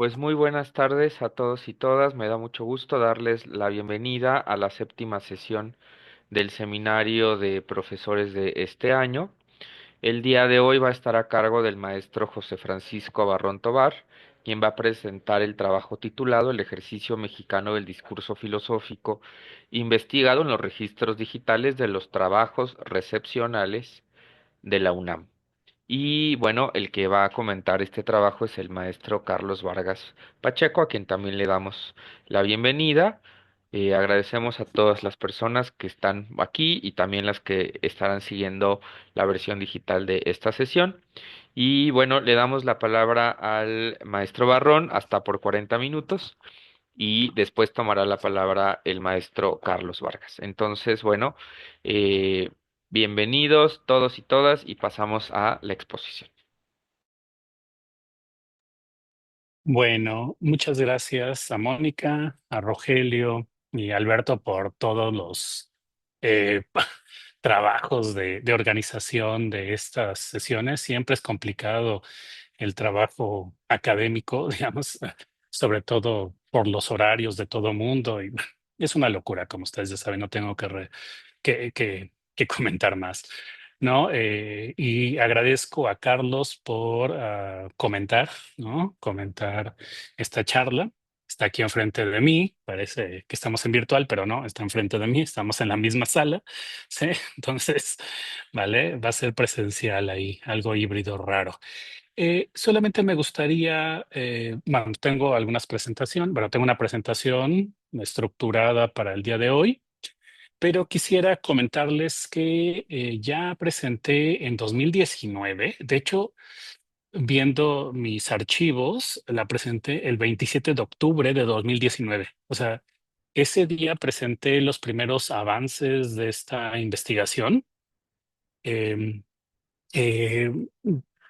Pues muy buenas tardes a todos y todas. Me da mucho gusto darles la bienvenida a la séptima sesión del seminario de profesores de este año. El día de hoy va a estar a cargo del maestro José Francisco Barrón Tobar, quien va a presentar el trabajo titulado El ejercicio mexicano del discurso filosófico, investigado en los registros digitales de los trabajos recepcionales de la UNAM. Y bueno, el que va a comentar este trabajo es el maestro Carlos Vargas Pacheco, a quien también le damos la bienvenida. Agradecemos a todas las personas que están aquí y también las que estarán siguiendo la versión digital de esta sesión. Y bueno, le damos la palabra al maestro Barrón hasta por 40 minutos y después tomará la palabra el maestro Carlos Vargas. Entonces, bueno, eh, bienvenidos todos y todas y pasamos a la exposición. Bueno, muchas gracias a Mónica, a Rogelio y a Alberto por todos los eh, trabajos de organización de estas sesiones. Siempre es complicado el trabajo académico, digamos, sobre todo por los horarios de todo mundo. Y es una locura, como ustedes ya saben, no tengo que comentar más. ¿No? Y agradezco a Carlos por comentar, ¿no? Comentar esta charla. Está aquí enfrente de mí, parece que estamos en virtual, pero no, está enfrente de mí, estamos en la misma sala, ¿sí? Entonces, vale, va a ser presencial ahí, algo híbrido raro. Solamente me gustaría, bueno, tengo algunas presentaciones, bueno, tengo una presentación estructurada para el día de hoy, pero quisiera comentarles que ya presenté en 2019. De hecho, viendo mis archivos, la presenté el 27 de octubre de 2019. O sea, ese día presenté los primeros avances de esta investigación. Em, eh,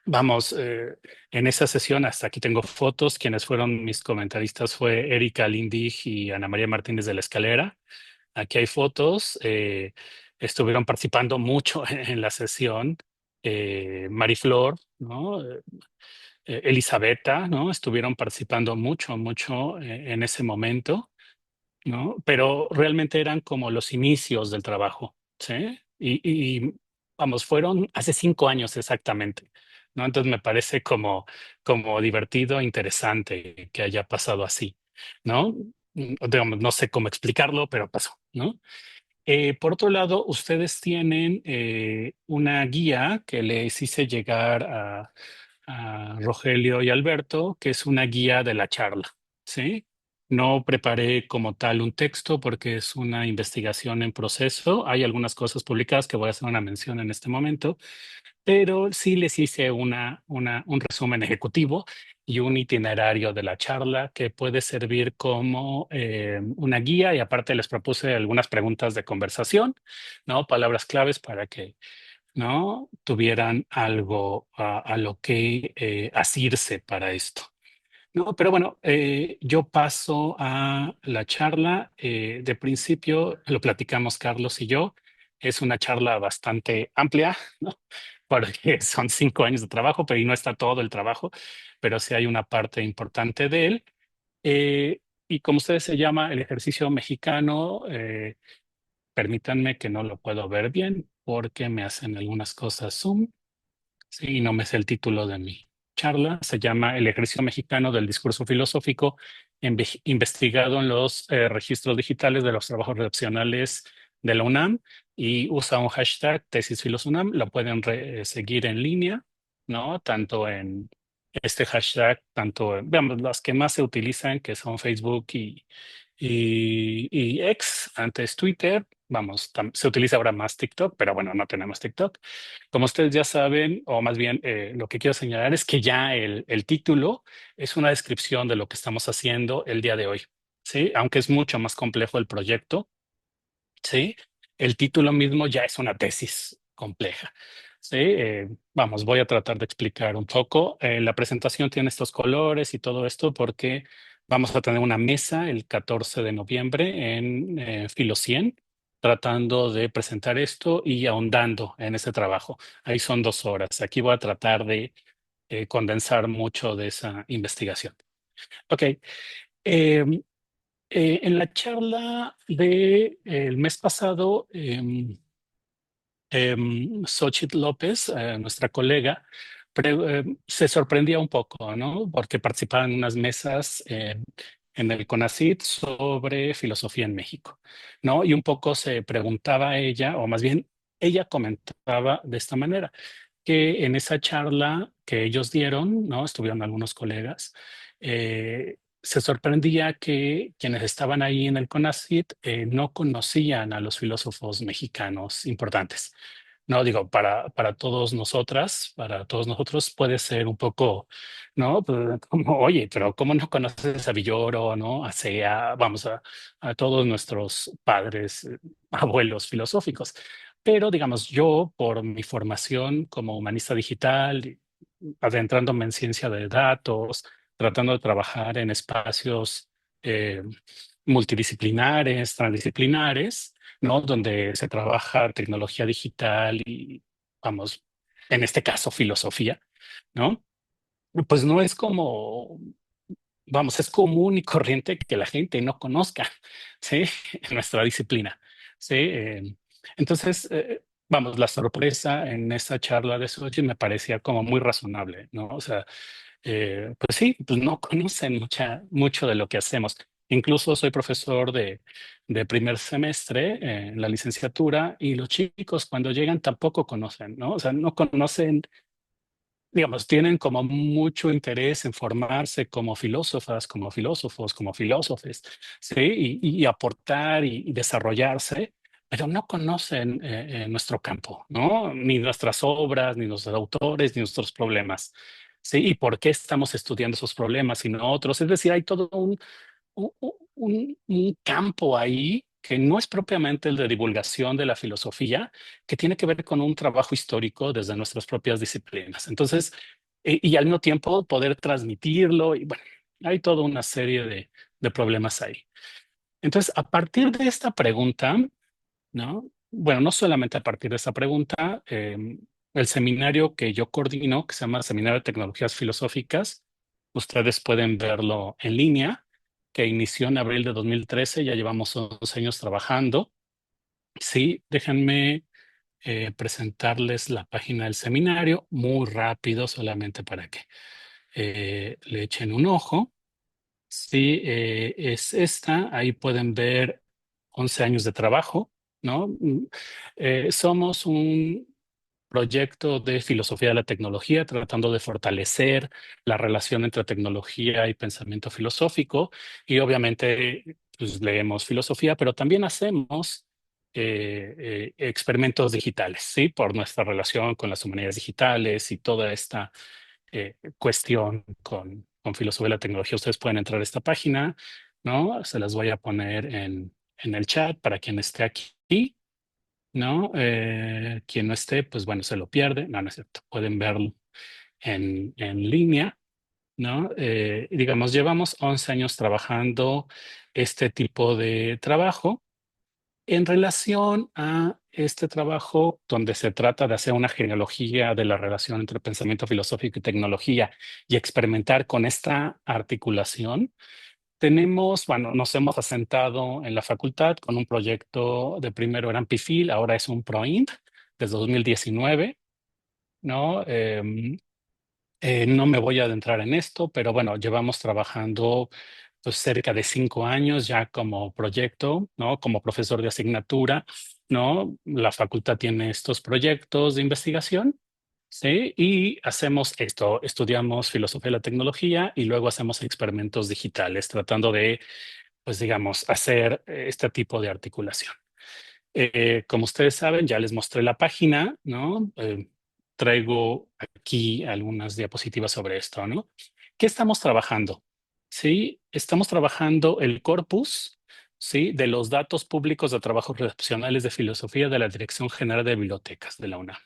vamos, en esa sesión, hasta aquí tengo fotos. Quienes fueron mis comentaristas fue Erika Lindig y Ana María Martínez de la Escalera. Aquí hay fotos. Estuvieron participando mucho en la sesión. Mariflor, ¿no? Elisabetta, ¿no? Estuvieron participando mucho en ese momento, ¿no? Pero realmente eran como los inicios del trabajo, ¿sí? Vamos, fueron hace 5 años exactamente, ¿no? Entonces me parece como divertido, interesante que haya pasado así, ¿no? Digamos, no sé cómo explicarlo, pero pasó, ¿no? Por otro lado, ustedes tienen una guía que les hice llegar a Rogelio y Alberto, que es una guía de la charla, ¿sí? No preparé como tal un texto porque es una investigación en proceso. Hay algunas cosas publicadas que voy a hacer una mención en este momento, pero sí les hice un resumen ejecutivo y un itinerario de la charla que puede servir como una guía, y aparte les propuse algunas preguntas de conversación, ¿no? Palabras claves para que, ¿no? Tuvieran algo a lo que asirse para esto. No, pero bueno, yo paso a la charla. De principio lo platicamos Carlos y yo. Es una charla bastante amplia, ¿no? Porque son 5 años de trabajo, pero y no está todo el trabajo, pero sí hay una parte importante de él. Y como ustedes se llama el ejercicio mexicano, permítanme que no lo puedo ver bien porque me hacen algunas cosas Zoom. Sí, no me sé el título de mi charla. Se llama El ejercicio mexicano del discurso filosófico, investigado en los registros digitales de los trabajos redaccionales de la UNAM, y usa un hashtag Tesis FilosUNAM. Lo pueden seguir en línea, ¿no? Tanto en este hashtag, veamos, las que más se utilizan, que son Facebook y X, antes Twitter. Vamos, se utiliza ahora más TikTok, pero bueno, no tenemos TikTok. Como ustedes ya saben, o más bien lo que quiero señalar es que ya el título es una descripción de lo que estamos haciendo el día de hoy, ¿sí? Aunque es mucho más complejo el proyecto, ¿sí? El título mismo ya es una tesis compleja, ¿sí? Vamos, voy a tratar de explicar un poco. La presentación tiene estos colores y todo esto porque vamos a tener una mesa el 14 de noviembre en Filo 100, tratando de presentar esto y ahondando en ese trabajo. Ahí son 2 horas. Aquí voy a tratar de condensar mucho de esa investigación. Ok. Eh, en la charla de el mes pasado, Xochitl López, nuestra colega, se sorprendía un poco, ¿no? Porque participaba en unas mesas en el CONACYT sobre filosofía en México, ¿no? Y un poco se preguntaba ella, o más bien ella comentaba de esta manera, que en esa charla que ellos dieron, ¿no? Estuvieron algunos colegas, se sorprendía que quienes estaban ahí en el CONACYT no conocían a los filósofos mexicanos importantes. No, digo, para todos nosotras, para todos nosotros puede ser un poco, ¿no? Pues, como, oye, pero ¿cómo no conoces a Villoro, ¿no? A Sea, vamos a todos nuestros padres, abuelos filosóficos. Pero, digamos, yo, por mi formación como humanista digital, adentrándome en ciencia de datos, tratando de trabajar en espacios eh, multidisciplinares, transdisciplinares, ¿no? Donde se trabaja tecnología digital y, vamos, en este caso, filosofía, ¿no? Pues no es como, vamos, es común y corriente que la gente no conozca, ¿sí? Nuestra disciplina, ¿sí? Entonces, vamos, la sorpresa en esa charla de Sochi me parecía como muy razonable, ¿no? O sea, pues sí, pues no conocen mucho de lo que hacemos. Incluso soy profesor de primer semestre en la licenciatura y los chicos cuando llegan tampoco conocen, ¿no? O sea, no conocen, digamos, tienen como mucho interés en formarse como filósofas, como filósofos, como filósofes, ¿sí? Y aportar y desarrollarse, pero no conocen nuestro campo, ¿no? Ni nuestras obras, ni nuestros autores, ni nuestros problemas, ¿sí? Y por qué estamos estudiando esos problemas y no otros. Es decir, hay todo un campo ahí que no es propiamente el de divulgación de la filosofía, que tiene que ver con un trabajo histórico desde nuestras propias disciplinas. Entonces, y al mismo tiempo poder transmitirlo, y bueno, hay toda una serie de problemas ahí. Entonces, a partir de esta pregunta, ¿no? Bueno, no solamente a partir de esta pregunta, el seminario que yo coordino, que se llama Seminario de Tecnologías Filosóficas, ustedes pueden verlo en línea, que inició en abril de 2013, ya llevamos 11 años trabajando. Sí, déjenme presentarles la página del seminario muy rápido, solamente para que le echen un ojo. Sí, es esta. Ahí pueden ver 11 años de trabajo, ¿no? Somos un proyecto de filosofía de la tecnología, tratando de fortalecer la relación entre tecnología y pensamiento filosófico. Y obviamente, pues leemos filosofía, pero también hacemos experimentos digitales, ¿sí? Por nuestra relación con las humanidades digitales y toda esta cuestión con filosofía de la tecnología. Ustedes pueden entrar a esta página, ¿no? Se las voy a poner en el chat para quien esté aquí, ¿no? Quien no esté, pues bueno, se lo pierde. No, no es cierto. Pueden verlo en línea, ¿no? Digamos, llevamos 11 años trabajando este tipo de trabajo en relación a este trabajo donde se trata de hacer una genealogía de la relación entre pensamiento filosófico y tecnología y experimentar con esta articulación. Tenemos, bueno, nos hemos asentado en la facultad con un proyecto de primero era Ampifil, ahora es un ProInt desde 2019, ¿no? No me voy a adentrar en esto, pero bueno, llevamos trabajando pues cerca de 5 años ya como proyecto, ¿no? Como profesor de asignatura, ¿no? La facultad tiene estos proyectos de investigación, ¿sí? Y hacemos esto, estudiamos filosofía de la tecnología y luego hacemos experimentos digitales tratando de, pues digamos, hacer este tipo de articulación. Como ustedes saben, ya les mostré la página, ¿no? Traigo aquí algunas diapositivas sobre esto, ¿no? ¿Qué estamos trabajando? Sí, estamos trabajando el corpus, sí, de los datos públicos de trabajos recepcionales de filosofía de la Dirección General de Bibliotecas de la UNAM.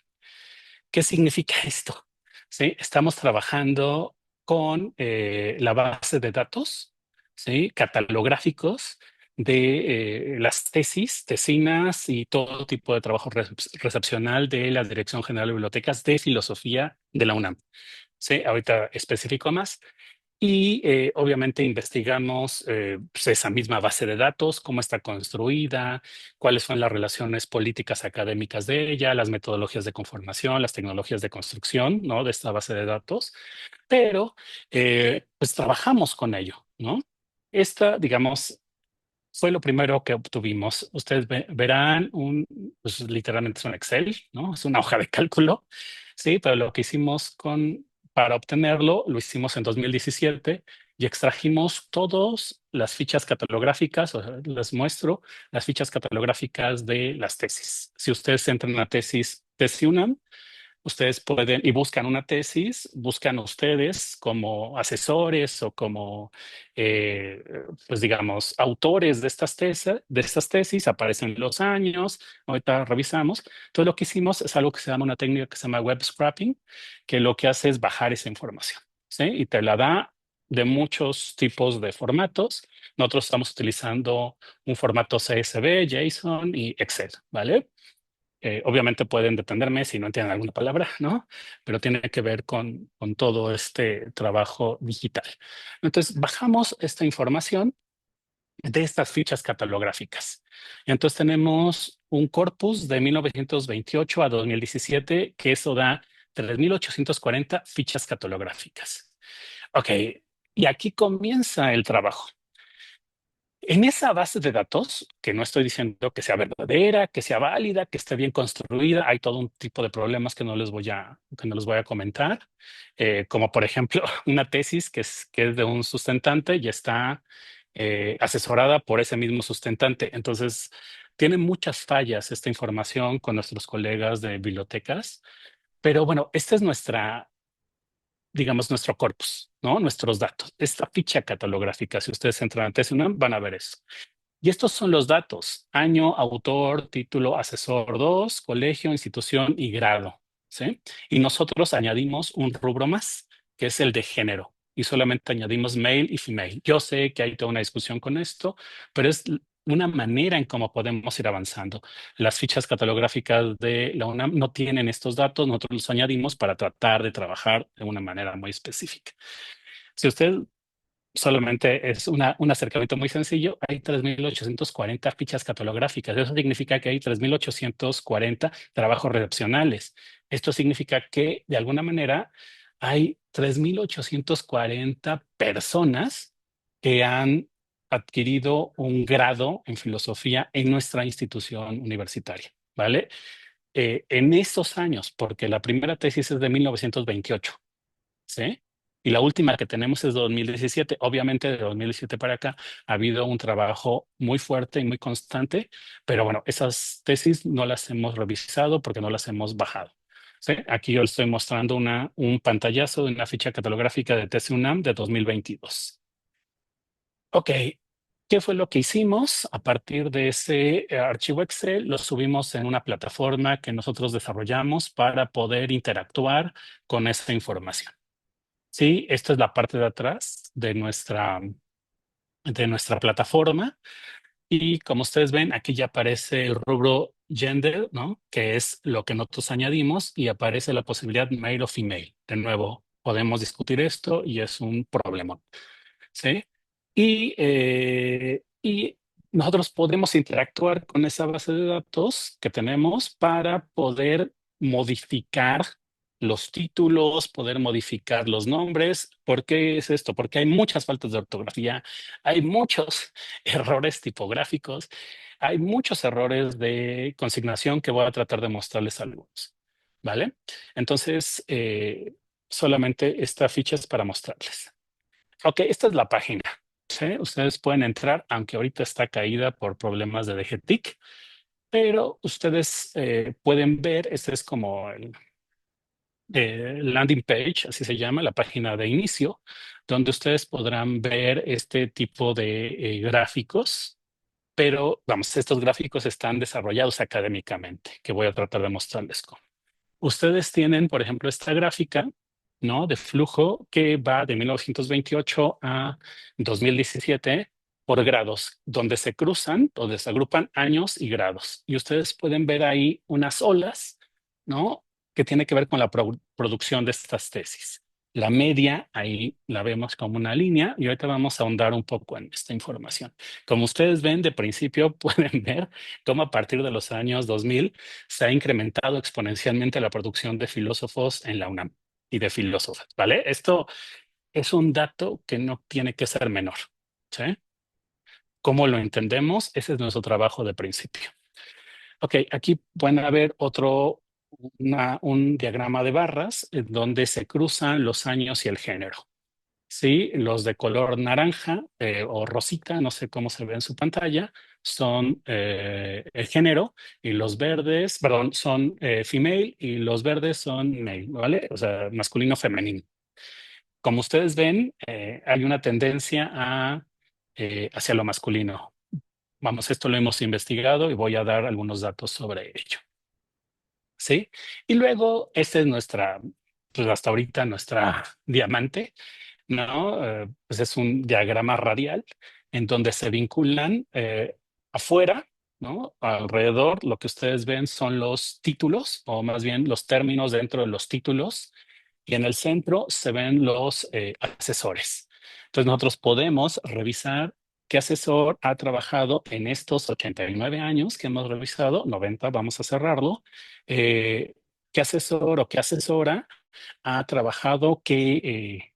¿Qué significa esto? Sí, estamos trabajando con la base de datos, ¿sí? Catalográficos de las tesis, tesinas y todo tipo de trabajo recepcional de la Dirección General de Bibliotecas de Filosofía de la UNAM. Sí, ahorita especifico más. Y obviamente investigamos pues, esa misma base de datos, cómo está construida, cuáles son las relaciones políticas académicas de ella, las metodologías de conformación, las tecnologías de construcción, ¿no? De esta base de datos, pero pues trabajamos con ello, ¿no? Esta, digamos, fue lo primero que obtuvimos. Ustedes verán pues literalmente es un Excel, ¿no? Es una hoja de cálculo, sí, pero lo que hicimos para obtenerlo, lo hicimos en 2017 y extrajimos todas las fichas catalográficas, o sea, les muestro las fichas catalográficas de las tesis. Si ustedes entran a TesiUNAM, ustedes pueden y buscan una tesis, buscan ustedes como asesores o como, eh, pues digamos, autores de estas tesis, aparecen los años, ahorita revisamos. Todo lo que hicimos es algo que se llama una técnica que se llama web scraping, que lo que hace es bajar esa información, ¿sí? Y te la da de muchos tipos de formatos. Nosotros estamos utilizando un formato CSV, JSON y Excel, ¿vale? Obviamente pueden detenerme si no entienden alguna palabra, ¿no? Pero tiene que ver con todo este trabajo digital. Entonces, bajamos esta información de estas fichas catalográficas. Entonces, tenemos un corpus de 1928 a 2017, que eso da 3.840 fichas catalográficas. Ok, y aquí comienza el trabajo. En esa base de datos, que no estoy diciendo que sea verdadera, que sea válida, que esté bien construida, hay todo un tipo de problemas que no les voy a comentar, como por ejemplo una tesis que es de un sustentante y está asesorada por ese mismo sustentante. Entonces, tiene muchas fallas esta información con nuestros colegas de bibliotecas, pero bueno, esta es nuestra, digamos, nuestro corpus, ¿no? Nuestros datos, esta ficha catalográfica. Si ustedes entran a TESUNAM, van a ver eso. Y estos son los datos: año, autor, título, asesor 2, colegio, institución y grado, ¿sí? Y nosotros añadimos un rubro más, que es el de género, y solamente añadimos male y female. Yo sé que hay toda una discusión con esto, pero es una manera en cómo podemos ir avanzando. Las fichas catalográficas de la UNAM no tienen estos datos, nosotros los añadimos para tratar de trabajar de una manera muy específica. Si usted solamente es un acercamiento muy sencillo, hay 3.840 fichas catalográficas. Eso significa que hay 3.840 trabajos recepcionales. Esto significa que, de alguna manera, hay 3.840 personas que han adquirido un grado en filosofía en nuestra institución universitaria, ¿vale? En estos años, porque la primera tesis es de 1928. ¿Sí? Y la última que tenemos es 2017. Obviamente, de 2017 para acá ha habido un trabajo muy fuerte y muy constante, pero bueno, esas tesis no las hemos revisado porque no las hemos bajado. ¿Sí? Aquí yo les estoy mostrando un pantallazo de una ficha catalográfica de Tesis UNAM de 2022. Ok, ¿qué fue lo que hicimos? A partir de ese archivo Excel, lo subimos en una plataforma que nosotros desarrollamos para poder interactuar con esta información. Sí, esta es la parte de atrás de nuestra plataforma. Y como ustedes ven, aquí ya aparece el rubro gender, ¿no? Que es lo que nosotros añadimos y aparece la posibilidad male o female. De nuevo, podemos discutir esto y es un problema. ¿Sí? Y nosotros podemos interactuar con esa base de datos que tenemos para poder modificar los títulos, poder modificar los nombres. ¿Por qué es esto? Porque hay muchas faltas de ortografía, hay muchos errores tipográficos, hay muchos errores de consignación que voy a tratar de mostrarles algunos. ¿Vale? Entonces, solamente esta ficha es para mostrarles. Ok, esta es la página. ¿Sí? Ustedes pueden entrar, aunque ahorita está caída por problemas de DGTIC, pero ustedes pueden ver, este es como el landing page, así se llama, la página de inicio, donde ustedes podrán ver este tipo de gráficos, pero vamos, estos gráficos están desarrollados académicamente, que voy a tratar de mostrarles cómo. Ustedes tienen, por ejemplo, esta gráfica, ¿no? De flujo que va de 1928 a 2017 por grados, donde se cruzan, donde se agrupan años y grados. Y ustedes pueden ver ahí unas olas, ¿no? Que tiene que ver con la producción de estas tesis. La media, ahí la vemos como una línea y ahorita vamos a ahondar un poco en esta información. Como ustedes ven, de principio pueden ver cómo a partir de los años 2000 se ha incrementado exponencialmente la producción de filósofos en la UNAM y de filósofas, ¿vale? Esto es un dato que no tiene que ser menor, ¿sí? ¿Cómo lo entendemos? Ese es nuestro trabajo de principio. Ok, aquí pueden ver un diagrama de barras en donde se cruzan los años y el género. Sí, los de color naranja o rosita, no sé cómo se ve en su pantalla, son el género y los verdes, perdón, son female y los verdes son male, ¿vale? O sea, masculino, femenino. Como ustedes ven, hay una tendencia hacia lo masculino. Vamos, esto lo hemos investigado y voy a dar algunos datos sobre ello. ¿Sí? Y luego, esta es nuestra, pues hasta ahorita nuestra diamante, ¿no? Pues es un diagrama radial en donde se vinculan afuera, ¿no? Alrededor, lo que ustedes ven son los títulos, o más bien los términos dentro de los títulos, y en el centro se ven los asesores. Entonces nosotros podemos revisar qué asesor ha trabajado en estos 89 años que hemos revisado, 90, vamos a cerrarlo, qué asesor o qué asesora ha trabajado qué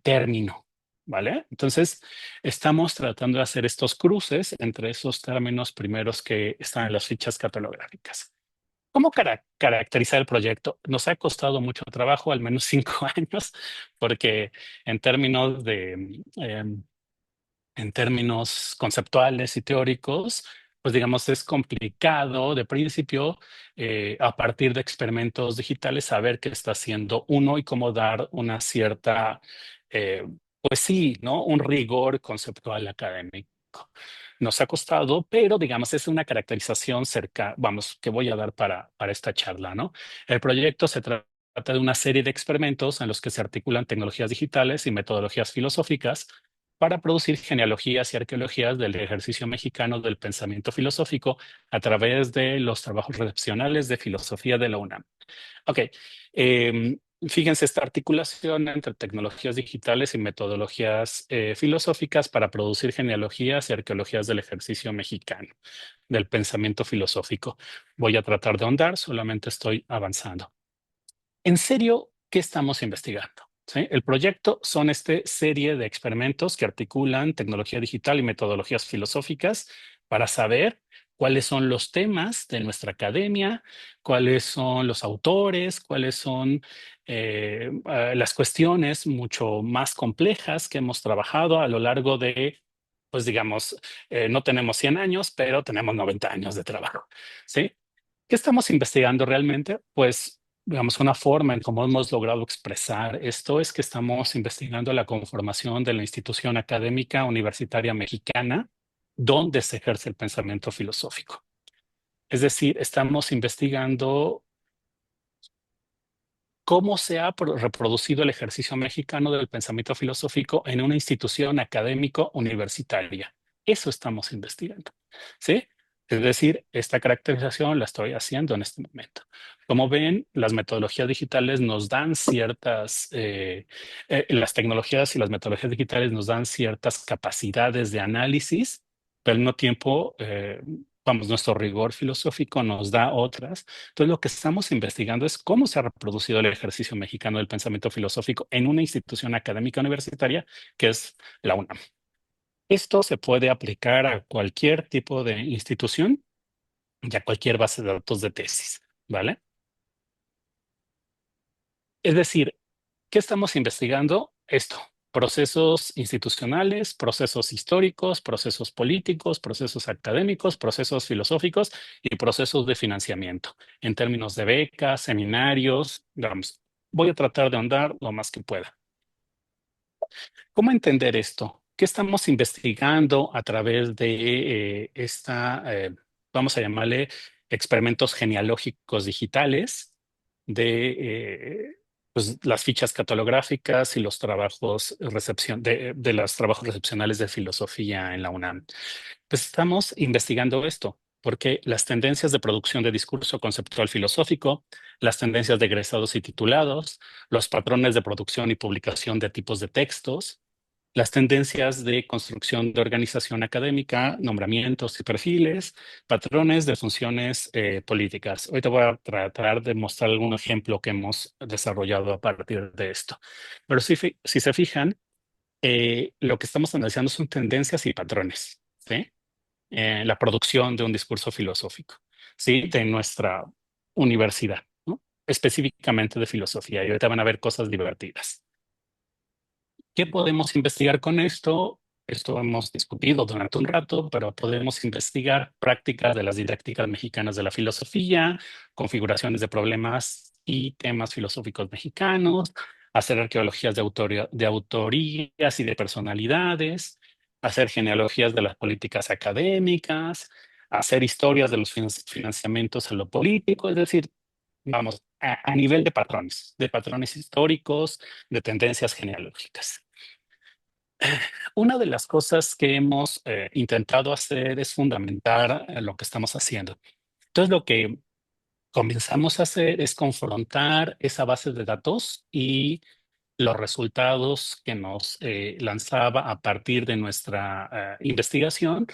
término, ¿vale? Entonces, estamos tratando de hacer estos cruces entre esos términos primeros que están en las fichas catalográficas. ¿Cómo caracterizar el proyecto? Nos ha costado mucho trabajo, al menos 5 años, porque en términos en términos conceptuales y teóricos, pues digamos, es complicado de principio, a partir de experimentos digitales, saber qué está haciendo uno y cómo dar una cierta, pues sí, ¿no? Un rigor conceptual académico. Nos ha costado, pero digamos, es una caracterización cerca, vamos, que voy a dar para esta charla, ¿no? El proyecto se trata de una serie de experimentos en los que se articulan tecnologías digitales y metodologías filosóficas para producir genealogías y arqueologías del ejercicio mexicano del pensamiento filosófico a través de los trabajos recepcionales de filosofía de la UNAM. Ok, fíjense esta articulación entre tecnologías digitales y metodologías filosóficas para producir genealogías y arqueologías del ejercicio mexicano, del pensamiento filosófico. Voy a tratar de ahondar, solamente estoy avanzando. En serio, ¿qué estamos investigando? ¿Sí? El proyecto son esta serie de experimentos que articulan tecnología digital y metodologías filosóficas para saber cuáles son los temas de nuestra academia, cuáles son los autores, cuáles son las cuestiones mucho más complejas que hemos trabajado a lo largo de, pues digamos, no tenemos 100 años, pero tenemos 90 años de trabajo. ¿Sí? ¿Qué estamos investigando realmente? Pues, digamos, una forma en cómo hemos logrado expresar esto es que estamos investigando la conformación de la institución académica universitaria mexicana donde se ejerce el pensamiento filosófico. Es decir, estamos investigando cómo se ha reproducido el ejercicio mexicano del pensamiento filosófico en una institución académico universitaria. Eso estamos investigando, ¿sí? Es decir, esta caracterización la estoy haciendo en este momento. Como ven, las metodologías digitales nos dan las tecnologías y las metodologías digitales nos dan ciertas capacidades de análisis, pero al mismo tiempo, vamos, nuestro rigor filosófico nos da otras. Entonces, lo que estamos investigando es cómo se ha reproducido el ejercicio mexicano del pensamiento filosófico en una institución académica universitaria que es la UNAM. Esto se puede aplicar a cualquier tipo de institución y a cualquier base de datos de tesis, ¿vale? Es decir, ¿qué estamos investigando? Esto, procesos institucionales, procesos históricos, procesos políticos, procesos académicos, procesos filosóficos y procesos de financiamiento en términos de becas, seminarios, vamos. Voy a tratar de ahondar lo más que pueda. ¿Cómo entender esto? ¿Qué estamos investigando a través de vamos a llamarle, experimentos genealógicos digitales de pues, las fichas catalográficas y los trabajos de los trabajos recepcionales de filosofía en la UNAM? Pues estamos investigando esto. porque las tendencias de producción de discurso conceptual filosófico, las tendencias de egresados y titulados, los patrones de producción y publicación de tipos de textos, las tendencias de construcción de organización académica, nombramientos y perfiles, patrones de funciones políticas. Hoy te voy a tratar de mostrar algún ejemplo que hemos desarrollado a partir de esto. Pero si se fijan, lo que estamos analizando son tendencias y patrones, ¿sí? La producción de un discurso filosófico, ¿sí? De nuestra universidad, ¿no? Específicamente de filosofía. Y ahorita van a ver cosas divertidas. ¿Qué podemos investigar con esto? Esto hemos discutido durante un rato, pero podemos investigar prácticas de las didácticas mexicanas de la filosofía, configuraciones de problemas y temas filosóficos mexicanos, hacer arqueologías de autorías y de personalidades, hacer genealogías de las políticas académicas, hacer historias de los financiamientos a lo político, es decir, vamos, a nivel de patrones históricos, de tendencias genealógicas. Una de las cosas que hemos intentado hacer es fundamentar lo que estamos haciendo. Entonces, lo que comenzamos a hacer es confrontar esa base de datos y los resultados que nos lanzaba a partir de nuestra investigación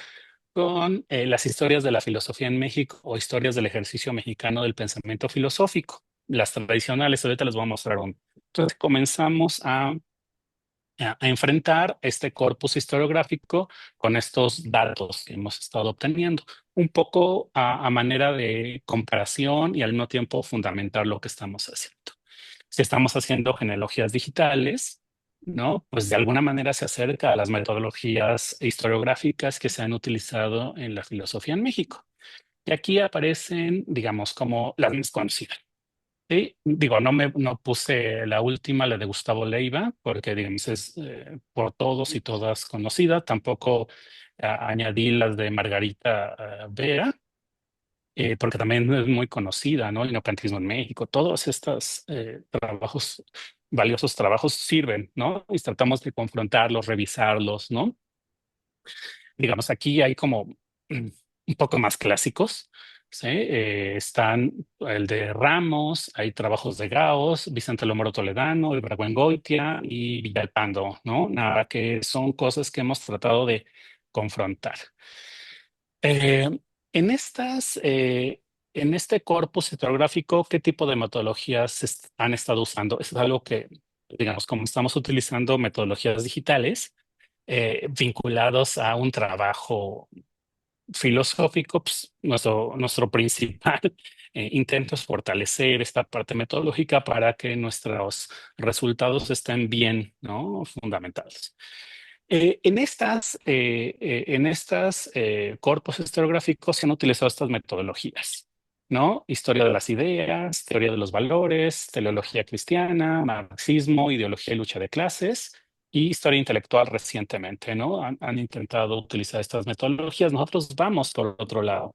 con las historias de la filosofía en México o historias del ejercicio mexicano del pensamiento filosófico. Las tradicionales, ahorita les voy a mostrar un. Entonces, comenzamos a enfrentar este corpus historiográfico con estos datos que hemos estado obteniendo, un poco a manera de comparación y al mismo tiempo fundamentar lo que estamos haciendo. Si estamos haciendo genealogías digitales, ¿no? Pues de alguna manera se acerca a las metodologías historiográficas que se han utilizado en la filosofía en México. Y aquí aparecen, digamos, como las más conocidas. Sí, digo, no puse la última, la de Gustavo Leiva, porque digamos es por todos y todas conocida. Tampoco añadí las de Margarita Vera, porque también es muy conocida, ¿no? El neocantismo en México. Todos estos trabajos, valiosos trabajos sirven, ¿no? Y tratamos de confrontarlos, revisarlos, ¿no? Digamos, aquí hay como un poco más clásicos, ¿sí? Están el de Ramos, hay trabajos de Gauss, Vicente Lomoro Toledano, Ibargüengoitia y Villalpando, ¿no? Nada, que son cosas que hemos tratado de confrontar. Eh, en en este corpus historiográfico, ¿qué tipo de metodologías han estado usando? Es algo que, digamos, como estamos utilizando metodologías digitales, vinculados a un trabajo filosófico, pues, nuestro principal intento es fortalecer esta parte metodológica para que nuestros resultados estén bien, ¿no? Fundamentados. En estas corpus historiográficos se han utilizado estas metodologías, ¿no? Historia de las ideas, teoría de los valores, teleología cristiana, marxismo, ideología y lucha de clases y historia intelectual recientemente, ¿no? Han intentado utilizar estas metodologías. Nosotros vamos por otro lado.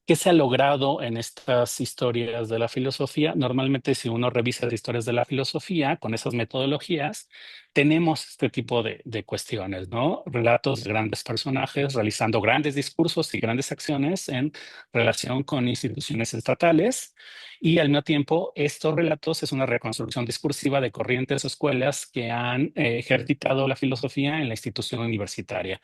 ¿Qué se ha logrado en estas historias de la filosofía? Normalmente, si uno revisa las historias de la filosofía con esas metodologías, tenemos este tipo de cuestiones, ¿no? Relatos de grandes personajes realizando grandes discursos y grandes acciones en relación con instituciones estatales. Y al mismo tiempo, estos relatos es una reconstrucción discursiva de corrientes o escuelas que han ejercitado la filosofía en la institución universitaria.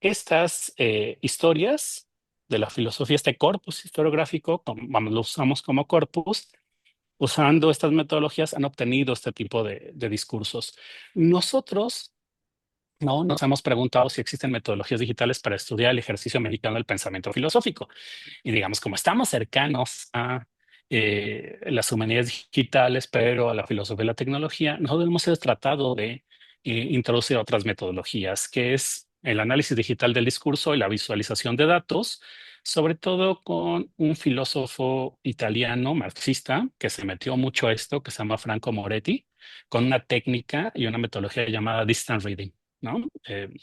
Estas historias de la filosofía, este corpus historiográfico, vamos, lo usamos como corpus, usando estas metodologías han obtenido este tipo de discursos. Nosotros no nos hemos preguntado si existen metodologías digitales para estudiar el ejercicio mexicano del pensamiento filosófico. Y digamos, como estamos cercanos a las humanidades digitales, pero a la filosofía y la tecnología, nosotros hemos tratado de introducir otras metodologías, que es el análisis digital del discurso y la visualización de datos, sobre todo con un filósofo italiano marxista que se metió mucho a esto, que se llama Franco Moretti, con una técnica y una metodología llamada distant reading, ¿no?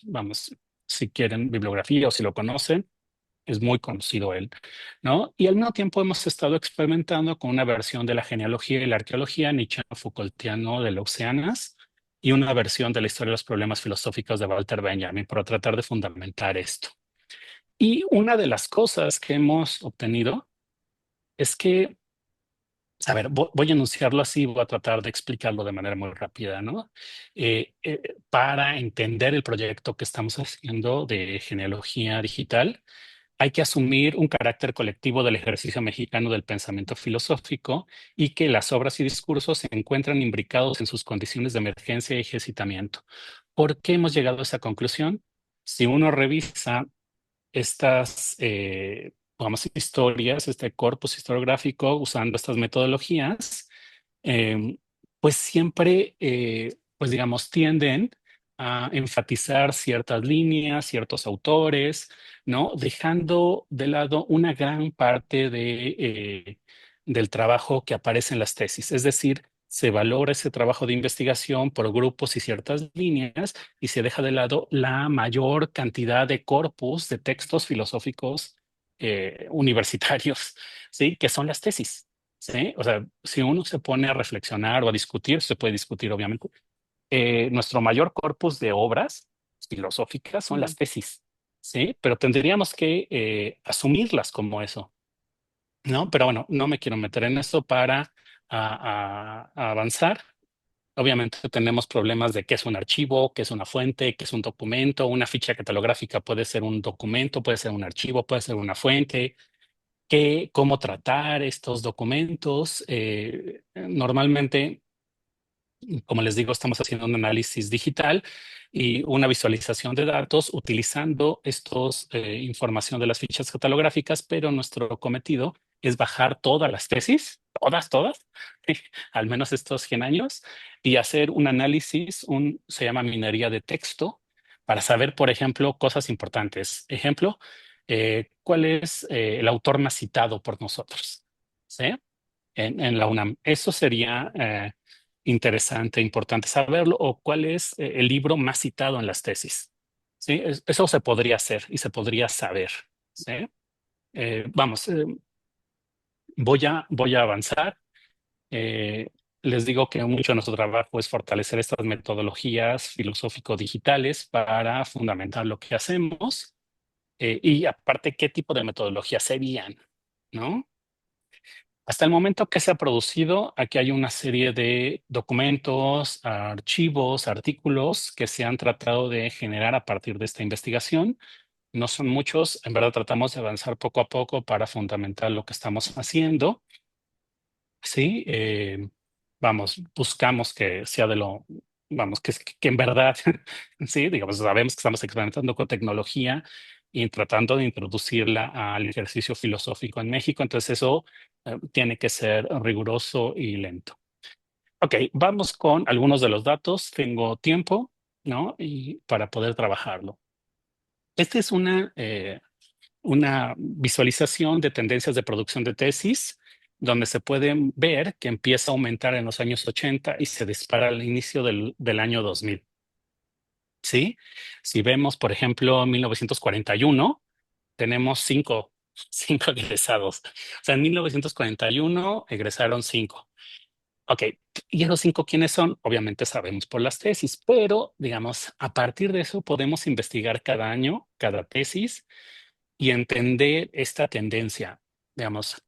Vamos, si quieren bibliografía o si lo conocen, es muy conocido él, ¿no? Y al mismo tiempo hemos estado experimentando con una versión de la genealogía y la arqueología Nietzsche-Foucaultiano de Leucianas y una versión de la historia de los problemas filosóficos de Walter Benjamin para tratar de fundamentar esto. Y una de las cosas que hemos obtenido es que, a ver, voy a enunciarlo así, voy a tratar de explicarlo de manera muy rápida, ¿no? Para entender el proyecto que estamos haciendo de genealogía digital, hay que asumir un carácter colectivo del ejercicio mexicano del pensamiento filosófico y que las obras y discursos se encuentran imbricados en sus condiciones de emergencia y ejercitamiento. ¿Por qué hemos llegado a esa conclusión? Si uno revisa estas, vamos, historias, este corpus historiográfico usando estas metodologías, eh, pues siempre, pues digamos, tienden a enfatizar ciertas líneas, ciertos autores, ¿no? Dejando de lado una gran parte del trabajo que aparece en las tesis. Es decir, se valora ese trabajo de investigación por grupos y ciertas líneas y se deja de lado la mayor cantidad de corpus de textos filosóficos universitarios, ¿sí? Que son las tesis. Sí, o sea, si uno se pone a reflexionar o a discutir, se puede discutir, obviamente. Nuestro mayor corpus de obras filosóficas son las Ujú. tesis, ¿sí? Pero tendríamos que asumirlas como eso, ¿no? Pero bueno, no me quiero meter en eso para a avanzar. Obviamente tenemos problemas de qué es un archivo, qué es una fuente, qué es un documento. Una ficha catalográfica puede ser un documento, puede ser un archivo, puede ser una fuente cómo tratar estos documentos. Normalmente, como les digo, estamos haciendo un análisis digital y una visualización de datos utilizando estos información de las fichas catalográficas, pero nuestro cometido es bajar todas las tesis, todas, al menos estos 100 años, y hacer un análisis, se llama minería de texto, para saber, por ejemplo, cosas importantes. Ejemplo, ¿cuál es el autor más citado por nosotros? ¿Sí? En la UNAM. Eso sería interesante, importante saberlo. O cuál es el libro más citado en las tesis. ¿Sí? Eso se podría hacer y se podría saber. ¿Sí? Vamos, voy a avanzar. Eh, Les digo que mucho de nuestro trabajo es fortalecer estas metodologías filosófico-digitales para fundamentar lo que hacemos. Y aparte, ¿qué tipo de metodologías serían? ¿No? Hasta el momento que se ha producido, aquí hay una serie de documentos, archivos, artículos que se han tratado de generar a partir de esta investigación. No son muchos, en verdad tratamos de avanzar poco a poco para fundamentar lo que estamos haciendo. Sí, vamos, buscamos que sea de lo, vamos, que en verdad, sí, digamos, sabemos que estamos experimentando con tecnología y tratando de introducirla al ejercicio filosófico en México, entonces eso tiene que ser riguroso y lento. Ok, vamos con algunos de los datos. Tengo tiempo, ¿no? Y para poder trabajarlo. Esta es una visualización de tendencias de producción de tesis, donde se puede ver que empieza a aumentar en los años 80 y se dispara al inicio del año 2000. ¿Sí? Si vemos, por ejemplo, 1941, tenemos cinco egresados. O sea, en 1941 egresaron cinco. Ok, ¿y esos cinco quiénes son? Obviamente sabemos por las tesis, pero digamos, a partir de eso podemos investigar cada año, cada tesis y entender esta tendencia. Digamos,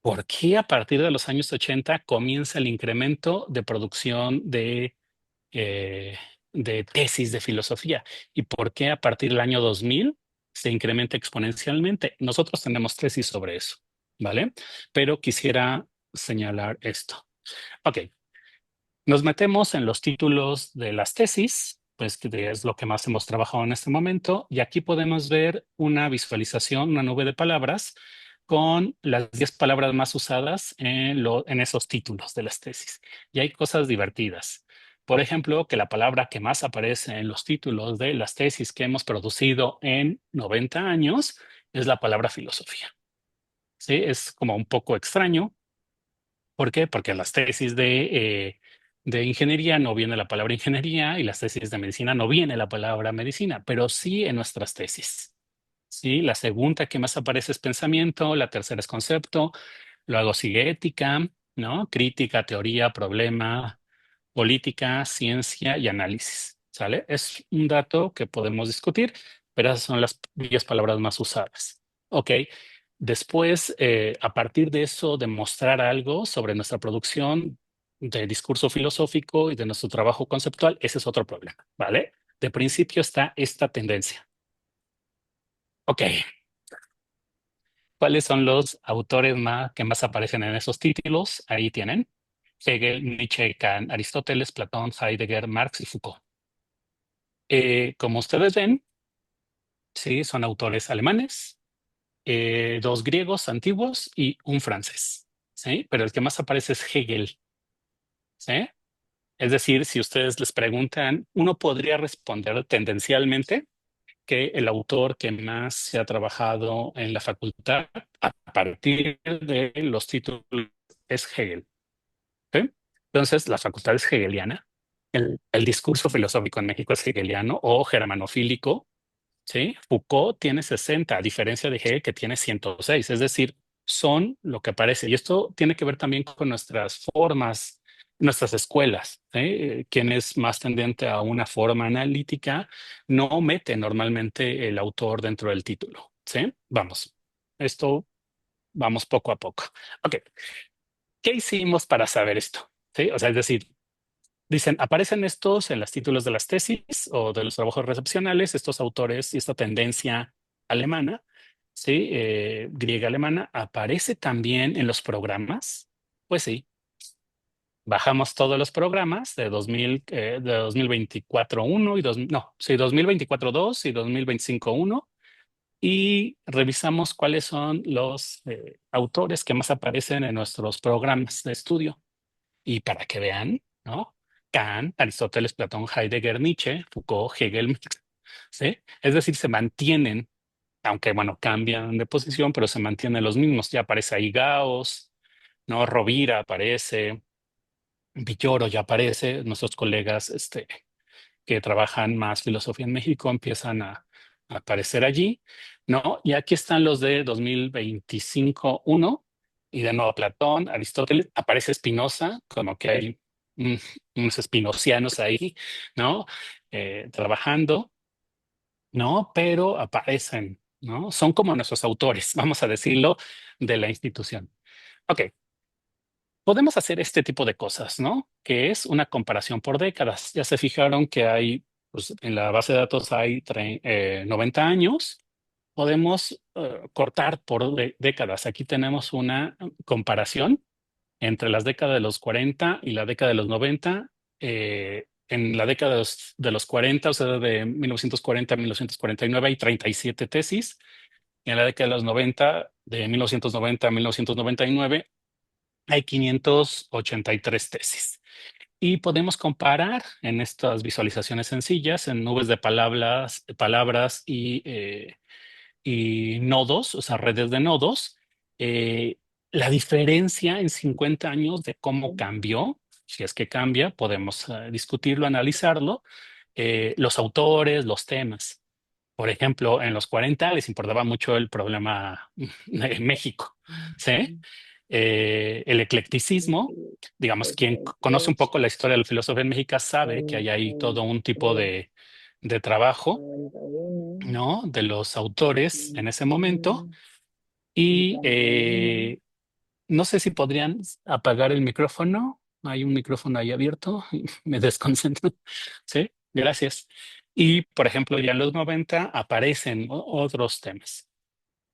¿por qué a partir de los años 80 comienza el incremento de producción eh, de tesis de filosofía? ¿Y por qué a partir del año 2000 se incrementa exponencialmente? Nosotros tenemos tesis sobre eso, ¿vale? Pero quisiera señalar esto. Ok, nos metemos en los títulos de las tesis, pues que es lo que más hemos trabajado en este momento, y aquí podemos ver una visualización, una nube de palabras con las 10 palabras más usadas en esos títulos de las tesis. Y hay cosas divertidas. Por ejemplo, que la palabra que más aparece en los títulos de las tesis que hemos producido en 90 años es la palabra filosofía. Sí, es como un poco extraño. ¿Por qué? Porque en las tesis de ingeniería no viene la palabra ingeniería y las tesis de medicina no viene la palabra medicina, pero sí en nuestras tesis. Sí, la segunda que más aparece es pensamiento, la tercera es concepto, luego sigue ética, ¿no? Crítica, teoría, problema, política, ciencia y análisis. ¿Sale? Es un dato que podemos discutir, pero esas son las 10 palabras más usadas. Ok. Después, a partir de eso, demostrar algo sobre nuestra producción de discurso filosófico y de nuestro trabajo conceptual, ese es otro problema, ¿vale? De principio está esta tendencia. Ok, ¿cuáles son los autores que más aparecen en esos títulos? Ahí tienen Hegel, Nietzsche, Kant, Aristóteles, Platón, Heidegger, Marx y Foucault. Como ustedes ven, sí, son autores alemanes, dos griegos antiguos y un francés, ¿sí? Pero el que más aparece es Hegel, ¿sí? Es decir, si ustedes les preguntan, uno podría responder tendencialmente que el autor que más se ha trabajado en la facultad a partir de los títulos es Hegel. ¿Sí? Entonces, la facultad es hegeliana. El discurso filosófico en México es hegeliano o germanofílico. ¿Sí? Foucault tiene 60, a diferencia de Hegel que tiene 106. Es decir, son lo que parece. Y esto tiene que ver también con nuestras formas, nuestras escuelas. ¿Sí? Quien es más tendente a una forma analítica no mete normalmente el autor dentro del título. ¿Sí? Vamos, esto vamos poco a poco. Ok, ¿qué hicimos para saber esto? ¿Sí? O sea, es decir, dicen, aparecen estos en los títulos de las tesis o de los trabajos recepcionales, estos autores y esta tendencia alemana, ¿sí? Griega alemana, aparece también en los programas. Pues sí, bajamos todos los programas de 2000, de 2024 uno y no, sí, 2024 2 y 2025 uno y revisamos cuáles son los autores que más aparecen en nuestros programas de estudio. Y para que vean, ¿no? Kant, Aristóteles, Platón, Heidegger, Nietzsche, Foucault, Hegel, ¿sí? Es decir, se mantienen, aunque bueno, cambian de posición, pero se mantienen los mismos. Ya aparece ahí Gauss, ¿no? Rovira aparece, Villoro ya aparece, nuestros colegas que trabajan más filosofía en México empiezan a aparecer allí, ¿no? Y aquí están los de 2025 uno y de nuevo Platón, Aristóteles, aparece Spinoza, como que hay mm, unos espinocianos ahí, ¿no? Trabajando, ¿no? Pero aparecen, ¿no? Son como nuestros autores, vamos a decirlo, de la institución. Ok, podemos hacer este tipo de cosas, ¿no? Que es una comparación por décadas. Ya se fijaron que hay, pues en la base de datos hay 90 años. Podemos cortar por décadas. Aquí tenemos una comparación entre las décadas de los 40 y la década de los 90. En la década de los 40, o sea, de 1940 a 1949, hay 37 tesis. Y en la década de los 90, de 1990 a 1999, hay 583 tesis. Y podemos comparar en estas visualizaciones sencillas, en nubes de palabras y nodos, o sea, redes de nodos, eh, la diferencia en 50 años de cómo cambió, si es que cambia, podemos discutirlo, analizarlo, los autores, los temas. Por ejemplo, en los 40 les importaba mucho el problema de México, ¿sí? El eclecticismo, digamos, quien conoce un poco la historia de la filosofía en México sabe que hay ahí todo un tipo de trabajo, ¿no? De los autores en ese momento. Y no sé si podrían apagar el micrófono. Hay un micrófono ahí abierto y me desconcentro. Sí, gracias. Y, por ejemplo, ya en los 90 aparecen otros temas.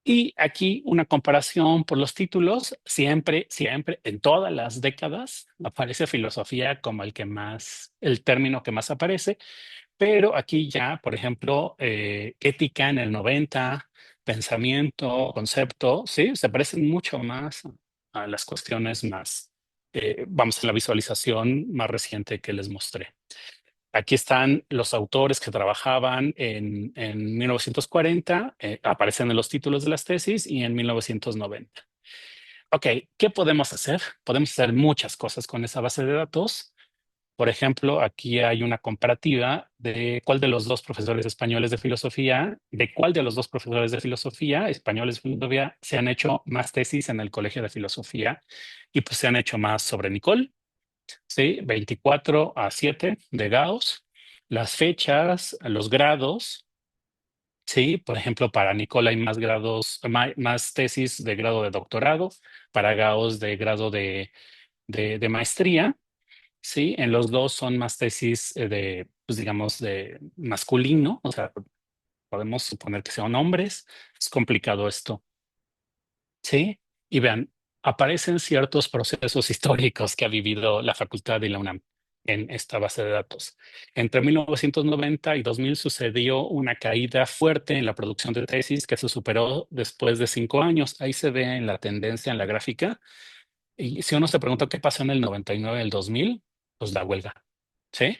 Y aquí una comparación por los títulos, siempre, siempre, en todas las décadas aparece filosofía como el término que más aparece, pero aquí ya, por ejemplo, ética en el 90, pensamiento, concepto, sí, se parecen mucho más a las cuestiones más, vamos, en la visualización más reciente que les mostré. Aquí están los autores que trabajaban en 1940, aparecen en los títulos de las tesis y en 1990. Ok, ¿qué podemos hacer? Podemos hacer muchas cosas con esa base de datos. Por ejemplo, aquí hay una comparativa de cuál de los dos profesores españoles de filosofía, de cuál de los dos profesores de filosofía, españoles de filosofía, se han hecho más tesis en el Colegio de Filosofía y pues se han hecho más sobre Nicole, ¿sí? 24 a 7 de Gauss, las fechas, los grados, Sí, por ejemplo, para Nicola hay más grados, más tesis de grado de doctorado, para Gauss de grado de maestría. Sí, en los dos son más tesis de, pues digamos, de masculino, o sea, podemos suponer que sean hombres. Es complicado esto. Sí, y vean, aparecen ciertos procesos históricos que ha vivido la Facultad de la UNAM en esta base de datos. Entre 1990 y 2000 sucedió una caída fuerte en la producción de tesis que se superó después de 5 años. Ahí se ve en la tendencia en la gráfica. Y si uno se pregunta qué pasó en el 99 y el 2000, pues la huelga. ¿Sí?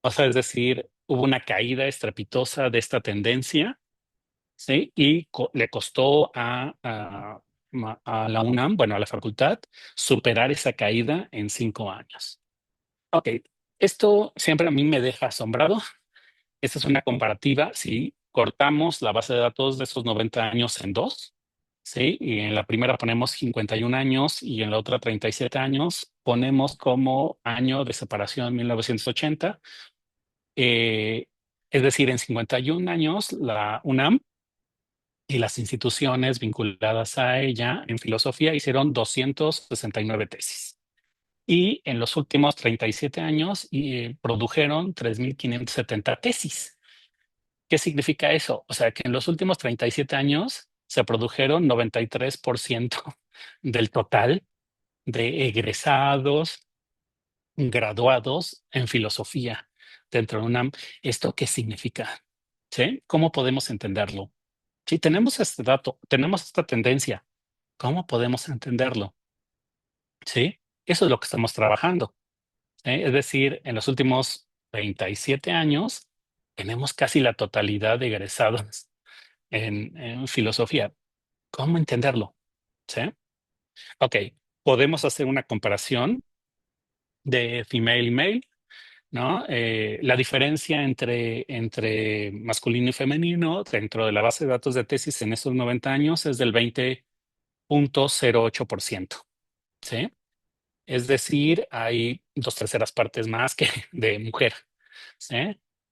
O sea, es decir, hubo una caída estrepitosa de esta tendencia. Sí, y le costó a la UNAM, bueno, a la facultad, superar esa caída en 5 años. Ok, esto siempre a mí me deja asombrado. Esta es una comparativa. Si cortamos la base de datos de esos 90 años en dos, ¿sí? Y en la primera ponemos 51 años y en la otra 37 años, ponemos como año de separación 1980. Eh, es decir, en 51 años, la UNAM y las instituciones vinculadas a ella en filosofía hicieron 269 tesis. Y en los últimos 37 años produjeron 3.570 tesis. ¿Qué significa eso? O sea, que en los últimos 37 años se produjeron 93% del total de egresados, graduados en filosofía dentro de UNAM. ¿Esto qué significa? ¿Sí? ¿Cómo podemos entenderlo? Si tenemos este dato, tenemos esta tendencia, ¿cómo podemos entenderlo? ¿Sí? Eso es lo que estamos trabajando. Es decir, en los últimos 37 años tenemos casi la totalidad de egresados en filosofía. ¿Cómo entenderlo? ¿Sí? Ok, podemos hacer una comparación de female y male, ¿no? La diferencia entre masculino y femenino dentro de la base de datos de tesis en estos 90 años es del 20,08%. ¿Sí? Es decir, hay dos terceras partes más que de mujer. ¿Sí?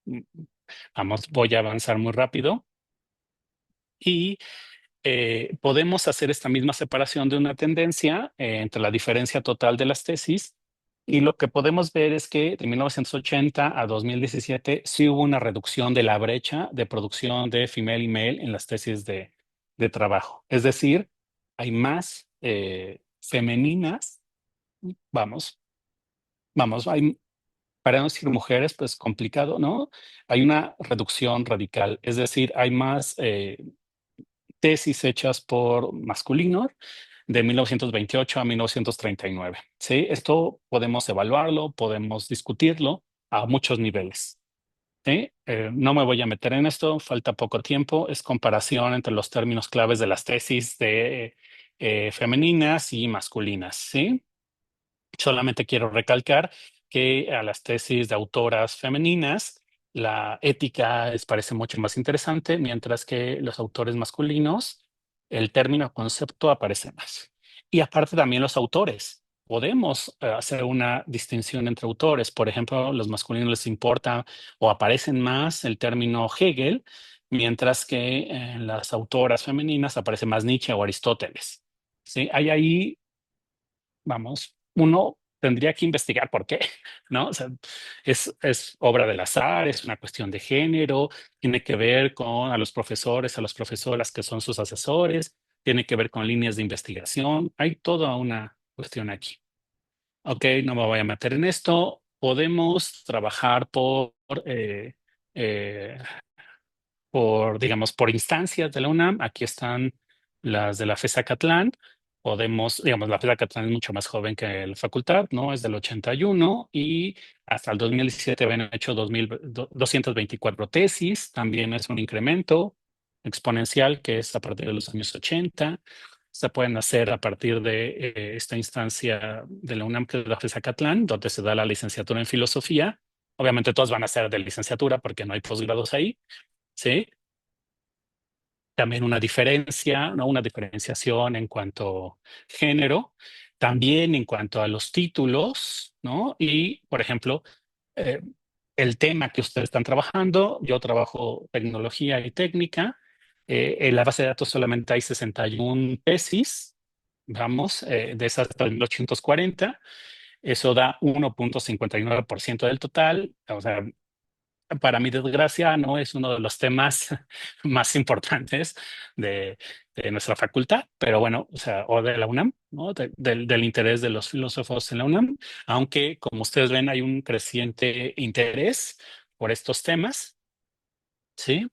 Mm, Vamos, voy a avanzar muy rápido y podemos hacer esta misma separación de una tendencia entre la diferencia total de las tesis y lo que podemos ver es que de 1980 a 2017 sí hubo una reducción de la brecha de producción de female y male en las tesis de trabajo. Es decir, hay más femeninas. Vamos, vamos, para no decir mujeres, pues complicado, ¿no? Hay una reducción radical, es decir, hay más tesis hechas por masculinos de 1928 a 1939. ¿Sí? Esto podemos evaluarlo, podemos discutirlo a muchos niveles. ¿Sí? No me voy a meter en esto, falta poco tiempo, es comparación entre los términos claves de las tesis de femeninas y masculinas. ¿Sí? Solamente quiero recalcar que a las tesis de autoras femeninas, la ética les parece mucho más interesante, mientras que los autores masculinos, el término concepto aparece más. Y aparte también los autores. Podemos hacer una distinción entre autores. Por ejemplo, los masculinos les importa o aparecen más el término Hegel, mientras que en las autoras femeninas aparece más Nietzsche o Aristóteles. ¿Sí? Hay ahí, vamos, uno tendría que investigar por qué, ¿no? O sea, es obra del azar, es una cuestión de género, tiene que ver con a los profesores, a las profesoras que son sus asesores, tiene que ver con líneas de investigación, hay toda una cuestión aquí. Ok, no me voy a meter en esto. Podemos trabajar eh, eh, digamos, por instancias de la UNAM. Aquí están las de la FES Acatlán. Podemos, digamos, la FES Acatlán es mucho más joven que la facultad, ¿no? Es del 81 y hasta el 2017 habían hecho 224 tesis. También es un incremento exponencial que es a partir de los años 80. Se pueden hacer a partir de esta instancia de la UNAM, que es la FES Acatlán, donde se da la licenciatura en filosofía. Obviamente todos van a ser de licenciatura porque no hay posgrados ahí. ¿Sí? También una diferencia, ¿no? Una diferenciación en cuanto a género, también en cuanto a los títulos, ¿no? Y, por ejemplo, el tema que ustedes están trabajando. Yo trabajo tecnología y técnica. En la base de datos solamente hay 61 tesis, vamos, de esas 3.840. Eso da 1.59% del total. O sea, para mi desgracia, no es uno de los temas más importantes de, de nuestra facultad, pero bueno, o sea, o de la UNAM, ¿no? Del interés de los filósofos en la UNAM, aunque como ustedes ven, hay un creciente interés por estos temas, ¿sí?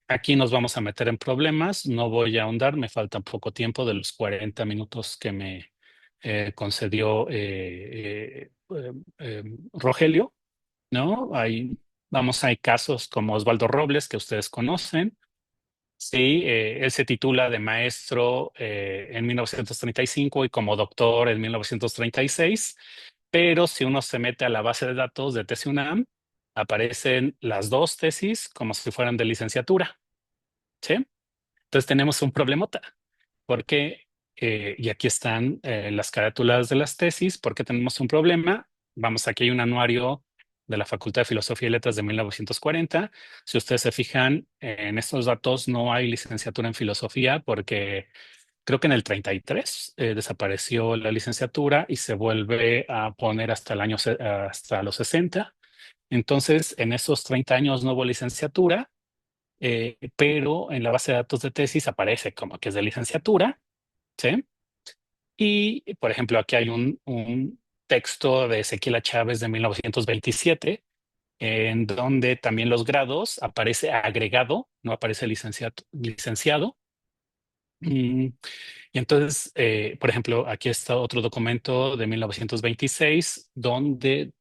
Aquí nos vamos a meter en problemas, no voy a ahondar, me falta poco tiempo de los 40 minutos que me concedió Rogelio. ¿No? Hay casos como Osvaldo Robles, que ustedes conocen. Sí, él se titula de maestro en 1935 y como doctor en 1936, pero si uno se mete a la base de datos de TESI-UNAM, aparecen las dos tesis como si fueran de licenciatura, ¿sí? Entonces tenemos un problemota. Porque, y aquí están las carátulas de las tesis, ¿por qué tenemos un problema? Vamos, aquí hay un anuario de la Facultad de Filosofía y Letras de 1940. Si ustedes se fijan, en estos datos no hay licenciatura en filosofía porque creo que en el 33 desapareció la licenciatura y se vuelve a poner hasta hasta los 60. Entonces, en esos 30 años no hubo licenciatura, pero en la base de datos de tesis aparece como que es de licenciatura. ¿Sí? Y, por ejemplo, aquí hay un texto de Ezequiela Chávez de 1927, en donde también los grados aparece agregado, no aparece licenciado. Mm, Y entonces, por ejemplo, aquí está otro documento de 1926, donde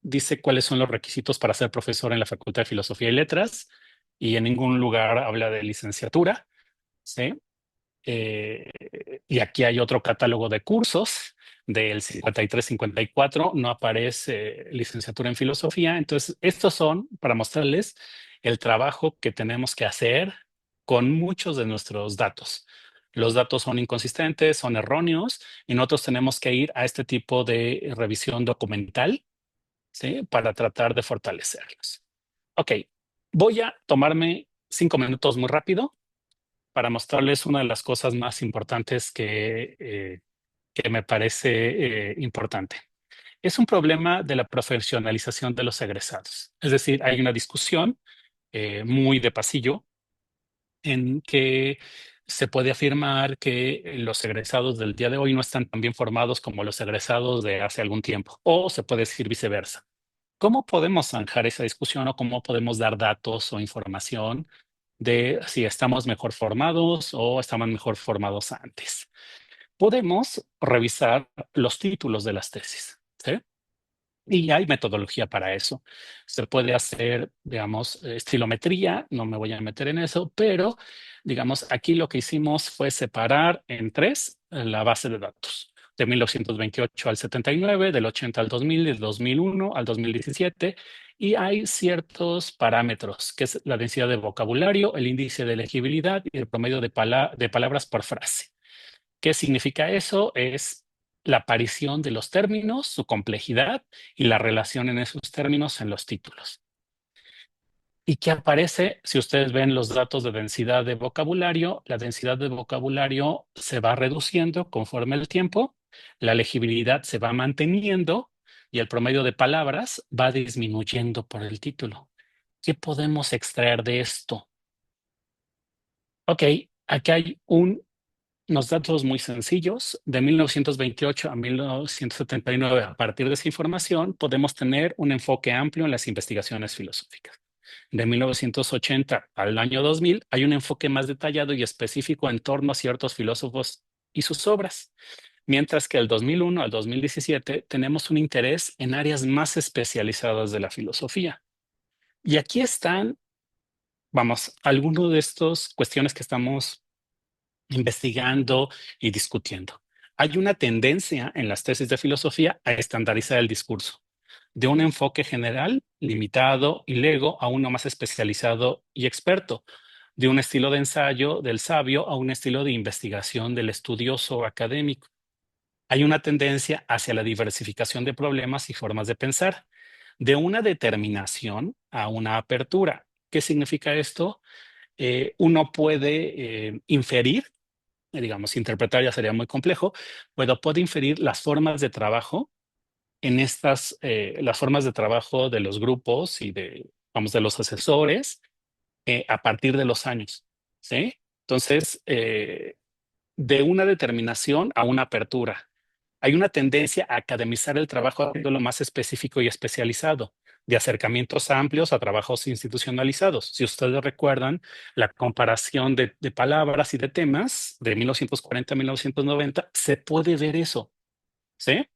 dice cuáles son los requisitos para ser profesor en la Facultad de Filosofía y Letras, y en ningún lugar habla de licenciatura, ¿sí? Eh, y aquí hay otro catálogo de cursos del 53-54, no aparece licenciatura en filosofía. Entonces, estos son para mostrarles el trabajo que tenemos que hacer con muchos de nuestros datos. Los datos son inconsistentes, son erróneos, y nosotros tenemos que ir a este tipo de revisión documental, ¿sí? Para tratar de fortalecerlos. Ok, voy a tomarme 5 minutos muy rápido para mostrarles una de las cosas más importantes que me parece importante. Es un problema de la profesionalización de los egresados. Es decir, hay una discusión muy de pasillo en que se puede afirmar que los egresados del día de hoy no están tan bien formados como los egresados de hace algún tiempo, o se puede decir viceversa. ¿Cómo podemos zanjar esa discusión o cómo podemos dar datos o información de si estamos mejor formados o estamos mejor formados antes? Podemos revisar los títulos de las tesis, ¿sí? Y hay metodología para eso. Se puede hacer, digamos, estilometría, no me voy a meter en eso, pero, digamos, aquí lo que hicimos fue separar en tres la base de datos. De 1928 al 79, del 80 al 2000, del 2001 al 2017, y hay ciertos parámetros, que es la densidad de vocabulario, el índice de legibilidad y el promedio de palabras por frase. ¿Qué significa eso? Es la aparición de los términos, su complejidad y la relación en esos términos en los títulos. ¿Y qué aparece? Si ustedes ven los datos de densidad de vocabulario, la densidad de vocabulario se va reduciendo conforme el tiempo, la legibilidad se va manteniendo y el promedio de palabras va disminuyendo por el título. ¿Qué podemos extraer de esto? Ok, aquí hay unos datos muy sencillos. De 1928 a 1979, a partir de esa información, podemos tener un enfoque amplio en las investigaciones filosóficas. De 1980 al año 2000, hay un enfoque más detallado y específico en torno a ciertos filósofos y sus obras. Mientras que del 2001 al 2017 tenemos un interés en áreas más especializadas de la filosofía. Y aquí están, vamos, algunas de estas cuestiones que estamos investigando y discutiendo. Hay una tendencia en las tesis de filosofía a estandarizar el discurso, de un enfoque general, limitado y lego a uno más especializado y experto, de un estilo de ensayo del sabio a un estilo de investigación del estudioso académico. hay una tendencia hacia la diversificación de problemas y formas de pensar, de una determinación a una apertura. ¿Qué significa esto? Uno puede inferir, digamos, interpretar ya sería muy complejo, pero puede inferir las formas de trabajo en estas, las formas de trabajo de los grupos y de, vamos, de los asesores a partir de los años, ¿sí? Entonces, de una determinación a una apertura. Hay una tendencia a academizar el trabajo haciéndolo más específico y especializado, de acercamientos amplios a trabajos institucionalizados. Si ustedes recuerdan la comparación de palabras y de temas de 1940 a 1990, se puede ver eso, ¿sí?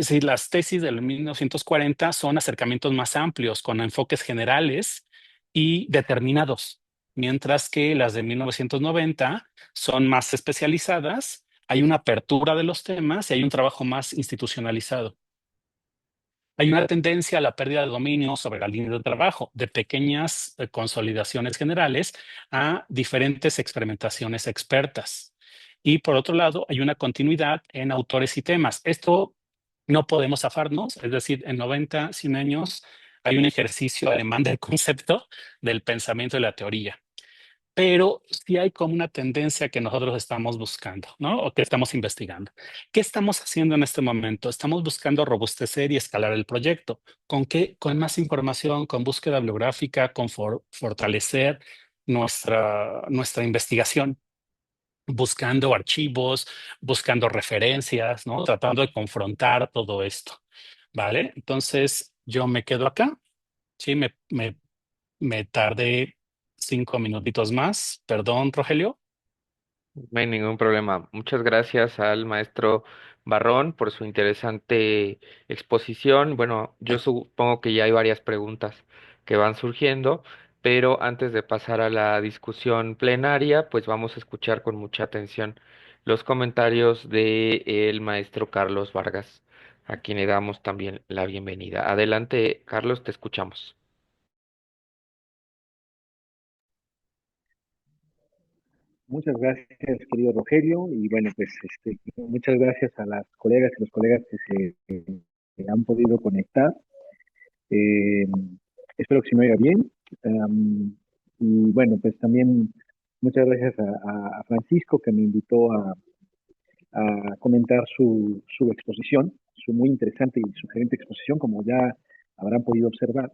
Sí, las tesis del 1940 son acercamientos más amplios, con enfoques generales y determinados, mientras que las de 1990 son más especializadas, hay una apertura de los temas y hay un trabajo más institucionalizado. Hay una tendencia a la pérdida de dominio sobre la línea de trabajo, de pequeñas consolidaciones generales a diferentes experimentaciones expertas. Y por otro lado, hay una continuidad en autores y temas. Esto no podemos zafarnos, es decir, en 90, 100 años hay un ejercicio alemán del concepto del pensamiento y la teoría, pero sí hay como una tendencia que nosotros estamos buscando, ¿no? O que estamos investigando. ¿Qué estamos haciendo en este momento? Estamos buscando robustecer y escalar el proyecto. ¿Con qué? Con más información, con búsqueda bibliográfica, con fortalecer nuestra investigación, buscando archivos, buscando referencias, ¿no? Tratando de confrontar todo esto, ¿vale? Entonces, yo me quedo acá, ¿sí? Me tardé 5 minutitos más. Perdón, Rogelio. No hay ningún problema. Muchas gracias al maestro Barrón por su interesante exposición. Bueno, yo supongo que ya hay varias preguntas que van surgiendo, pero antes de pasar a la discusión plenaria, pues vamos a escuchar con mucha atención los comentarios del maestro Carlos Vargas, a quien le damos también la bienvenida. Adelante, Carlos, te escuchamos. Muchas gracias, querido Rogelio, y bueno, pues muchas gracias a las colegas y los colegas que han podido conectar. Eh, Espero que se me oiga bien. Y bueno, pues también muchas gracias a Francisco que me invitó a comentar su exposición, su muy interesante y sugerente exposición, como ya habrán podido observar.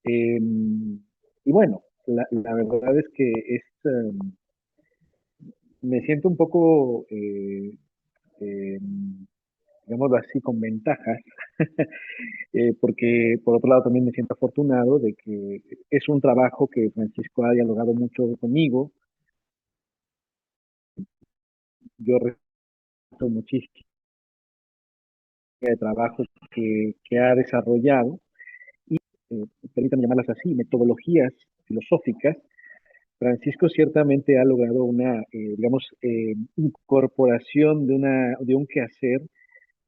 Eh, y bueno, la verdad es que me siento un poco eh, digámoslo así, con ventajas, porque por otro lado también me siento afortunado de que es un trabajo que Francisco ha dialogado mucho conmigo. Yo respeto muchísimo el trabajo que ha desarrollado y, eh, permítanme llamarlas así, metodologías filosóficas. Francisco ciertamente ha logrado una, digamos, incorporación de un quehacer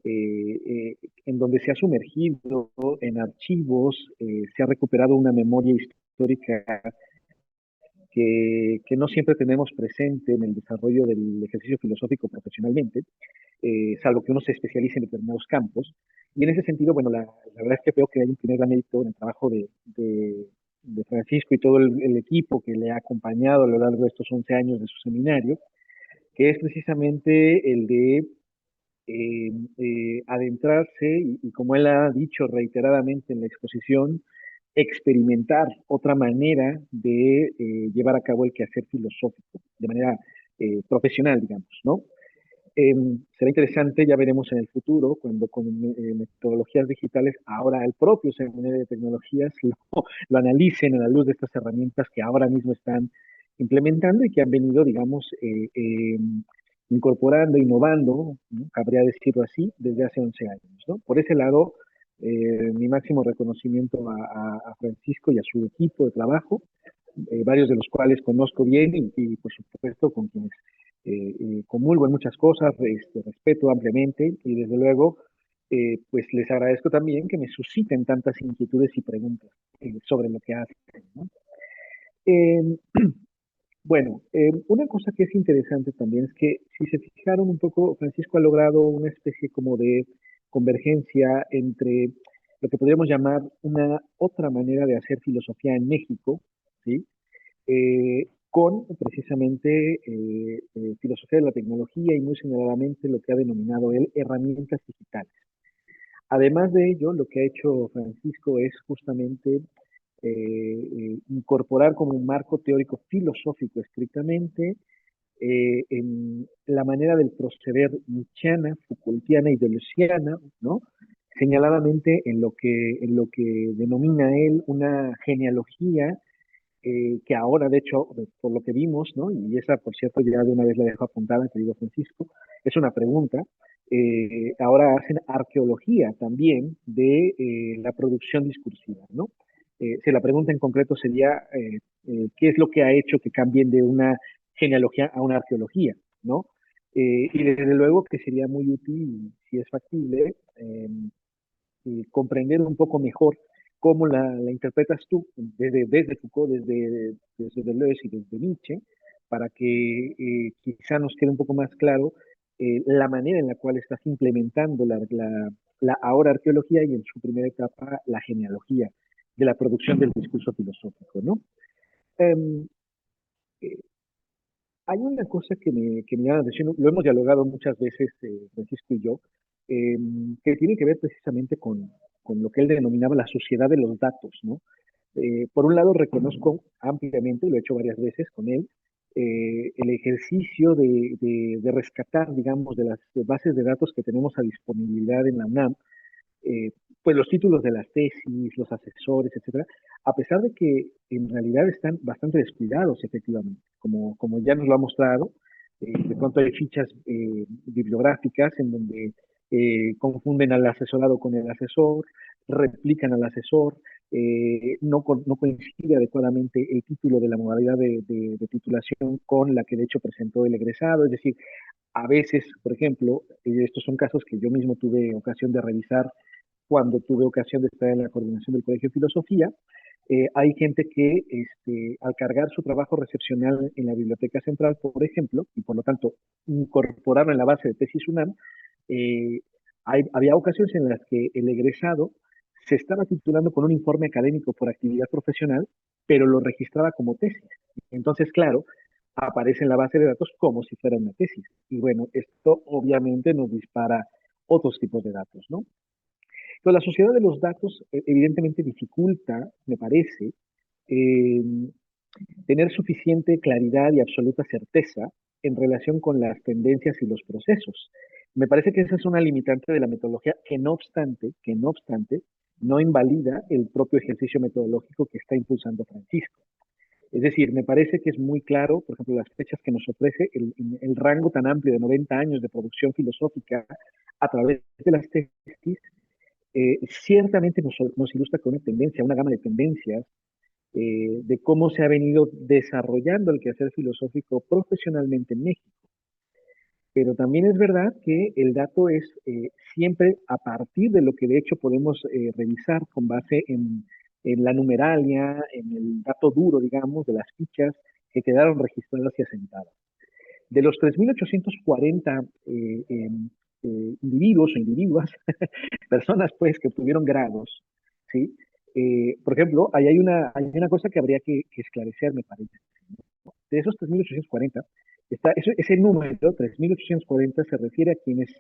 en donde se ha sumergido en archivos, se ha recuperado una memoria histórica que no siempre tenemos presente en el desarrollo del ejercicio filosófico profesionalmente, salvo que uno se especialice en determinados campos. Y en ese sentido, bueno, la verdad es que veo que hay un primer gran mérito en el trabajo de Francisco y todo el equipo que le ha acompañado a lo largo de estos 11 años de su seminario, que es precisamente el de adentrarse y, como él ha dicho reiteradamente en la exposición, experimentar otra manera de llevar a cabo el quehacer filosófico, de manera profesional, digamos, ¿no? Será interesante, ya veremos en el futuro, cuando con metodologías digitales, ahora el propio Seminario de Tecnologías lo analicen a la luz de estas herramientas que ahora mismo están implementando y que han venido, digamos, incorporando, innovando, ¿no? Cabría decirlo así, desde hace 11 años, ¿no? Por ese lado, mi máximo reconocimiento a Francisco y a su equipo de trabajo, varios de los cuales conozco bien y por supuesto con quienes comulgo en muchas cosas, respeto ampliamente y desde luego pues les agradezco también que me susciten tantas inquietudes y preguntas sobre lo que hacen, ¿no? Eh, Bueno, una cosa que es interesante también es que si se fijaron un poco, Francisco ha logrado una especie como de convergencia entre lo que podríamos llamar una otra manera de hacer filosofía en México, ¿sí? Con precisamente filosofía de la tecnología y muy señaladamente lo que ha denominado él herramientas digitales. Además de ello, lo que ha hecho Francisco es justamente incorporar como un marco teórico filosófico estrictamente en la manera del proceder nietzscheana, Foucaultiana y deleuziana, ¿no? Señaladamente en lo que denomina él una genealogía que ahora, de hecho, por lo que vimos, ¿no? Y esa, por cierto, ya de una vez la dejo apuntada, querido Francisco, es una pregunta. Ahora hacen arqueología también de la producción discursiva, ¿no? Si la pregunta en concreto sería, ¿qué es lo que ha hecho que cambien de una genealogía a una arqueología, ¿no? Y desde luego que sería muy útil, si es factible, comprender un poco mejor cómo la interpretas tú desde Foucault, desde Deleuze y desde Nietzsche, para que quizá nos quede un poco más claro la manera en la cual estás implementando la ahora arqueología y en su primera etapa la genealogía de la producción del discurso filosófico, ¿no? Um, Hay una cosa que me llama la atención, lo hemos dialogado muchas veces, Francisco y yo, eh, que tiene que ver precisamente con lo que él denominaba la sociedad de los datos, ¿no? Por un lado, reconozco ampliamente, lo he hecho varias veces con él, el ejercicio de rescatar, digamos, de las bases de datos que tenemos a disponibilidad en la UNAM, eh, pues los títulos de las tesis, los asesores, etcétera, a pesar de que en realidad están bastante descuidados, efectivamente, como ya nos lo ha mostrado, de pronto hay fichas bibliográficas en donde confunden al asesorado con el asesor, replican al asesor, no coincide adecuadamente el título de la modalidad de titulación con la que de hecho presentó el egresado, es decir, a veces, por ejemplo, estos son casos que yo mismo tuve ocasión de revisar cuando tuve ocasión de estar en la coordinación del Colegio de Filosofía. Hay gente que al cargar su trabajo recepcional en la Biblioteca Central, por ejemplo, y por lo tanto incorporarlo en la base de tesis UNAM, eh, había ocasiones en las que el egresado se estaba titulando con un informe académico por actividad profesional, pero lo registraba como tesis. Entonces, claro, aparece en la base de datos como si fuera una tesis. Y bueno, esto obviamente nos dispara otros tipos de datos, ¿no? Pero la sociedad de los datos evidentemente dificulta, me parece, eh, tener suficiente claridad y absoluta certeza en relación con las tendencias y los procesos. Me parece que esa es una limitante de la metodología que no obstante, no invalida el propio ejercicio metodológico que está impulsando Francisco. Es decir, me parece que es muy claro, por ejemplo, las fechas que nos ofrece el rango tan amplio de 90 años de producción filosófica a través de las tesis, ciertamente nos ilustra con una tendencia, una gama de tendencias de cómo se ha venido desarrollando el quehacer filosófico profesionalmente en México. Pero también es verdad que el dato es siempre a partir de lo que de hecho podemos revisar con base en la numeralia, en el dato duro, digamos, de las fichas que quedaron registradas y asentadas. De los 3.840 individuos o individuas, personas pues que obtuvieron grados, ¿sí? Por ejemplo, ahí hay una cosa que habría que esclarecer, me parece. De esos 3.840, ese número, 3.840, se refiere a quienes,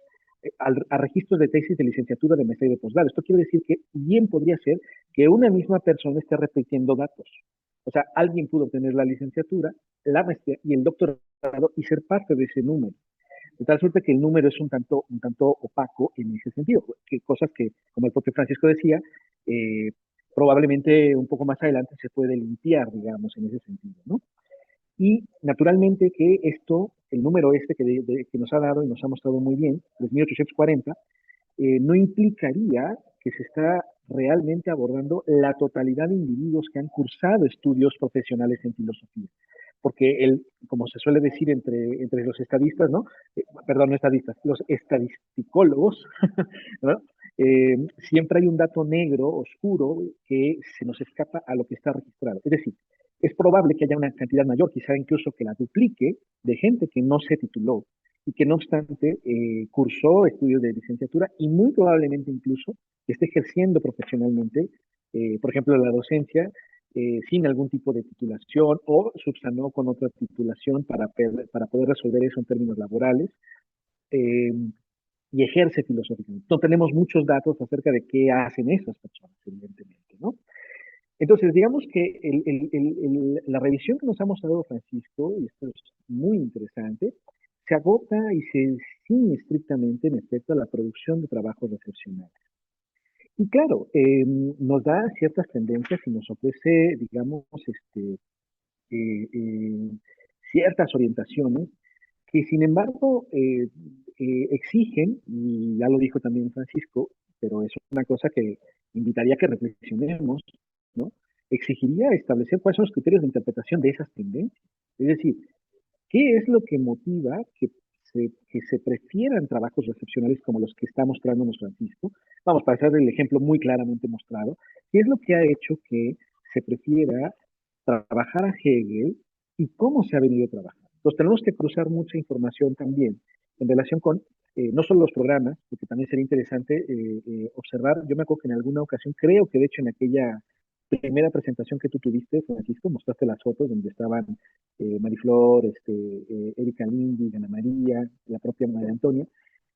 a registros de tesis de licenciatura, de maestría y de posgrado. Esto quiere decir que bien podría ser que una misma persona esté repitiendo datos. O sea, alguien pudo obtener la licenciatura, la maestría y el doctorado y ser parte de ese número. De tal suerte que el número es un tanto opaco en ese sentido, que cosas que, como el propio Francisco decía, eh, probablemente un poco más adelante se puede limpiar, digamos, en ese sentido, ¿no? Y naturalmente que esto, el número que nos ha dado y nos ha mostrado muy bien, 3.840, no implicaría que se está realmente abordando la totalidad de individuos que han cursado estudios profesionales en filosofía. Porque como se suele decir entre los estadistas, ¿no? Perdón, no estadistas, los estadisticólogos, ¿no? Siempre hay un dato negro, oscuro, que se nos escapa a lo que está registrado. Es decir, es probable que haya una cantidad mayor, quizá incluso que la duplique, de gente que no se tituló y que no obstante cursó estudios de licenciatura y muy probablemente incluso esté ejerciendo profesionalmente, por ejemplo, la docencia, sin algún tipo de titulación o subsanó con otra titulación para poder resolver eso en términos laborales. Eh, y ejerce filosóficamente. No tenemos muchos datos acerca de qué hacen esas personas, evidentemente, ¿no? Entonces, digamos que la revisión que nos ha mostrado Francisco, y esto es muy interesante, se agota y se ciñe estrictamente, en efecto, a la producción de trabajos recepcionales. Y claro, nos da ciertas tendencias y nos ofrece, digamos, eh, eh, ciertas orientaciones que sin embargo exigen, y ya lo dijo también Francisco, pero es una cosa que invitaría a que reflexionemos, ¿no? Exigiría establecer cuáles son los criterios de interpretación de esas tendencias. Es decir, ¿qué es lo que motiva que se prefieran trabajos recepcionales como los que está mostrándonos Francisco? Vamos, para hacer el ejemplo muy claramente mostrado, ¿qué es lo que ha hecho que se prefiera trabajar a Hegel y cómo se ha venido trabajando? Entonces tenemos que cruzar mucha información también en relación con no solo los programas, porque también sería interesante observar, yo me acuerdo que en alguna ocasión, creo que de hecho en aquella primera presentación que tú tuviste, Francisco, mostraste las fotos donde estaban Mariflor, Erika Lindy, Ana María, la propia María Antonia.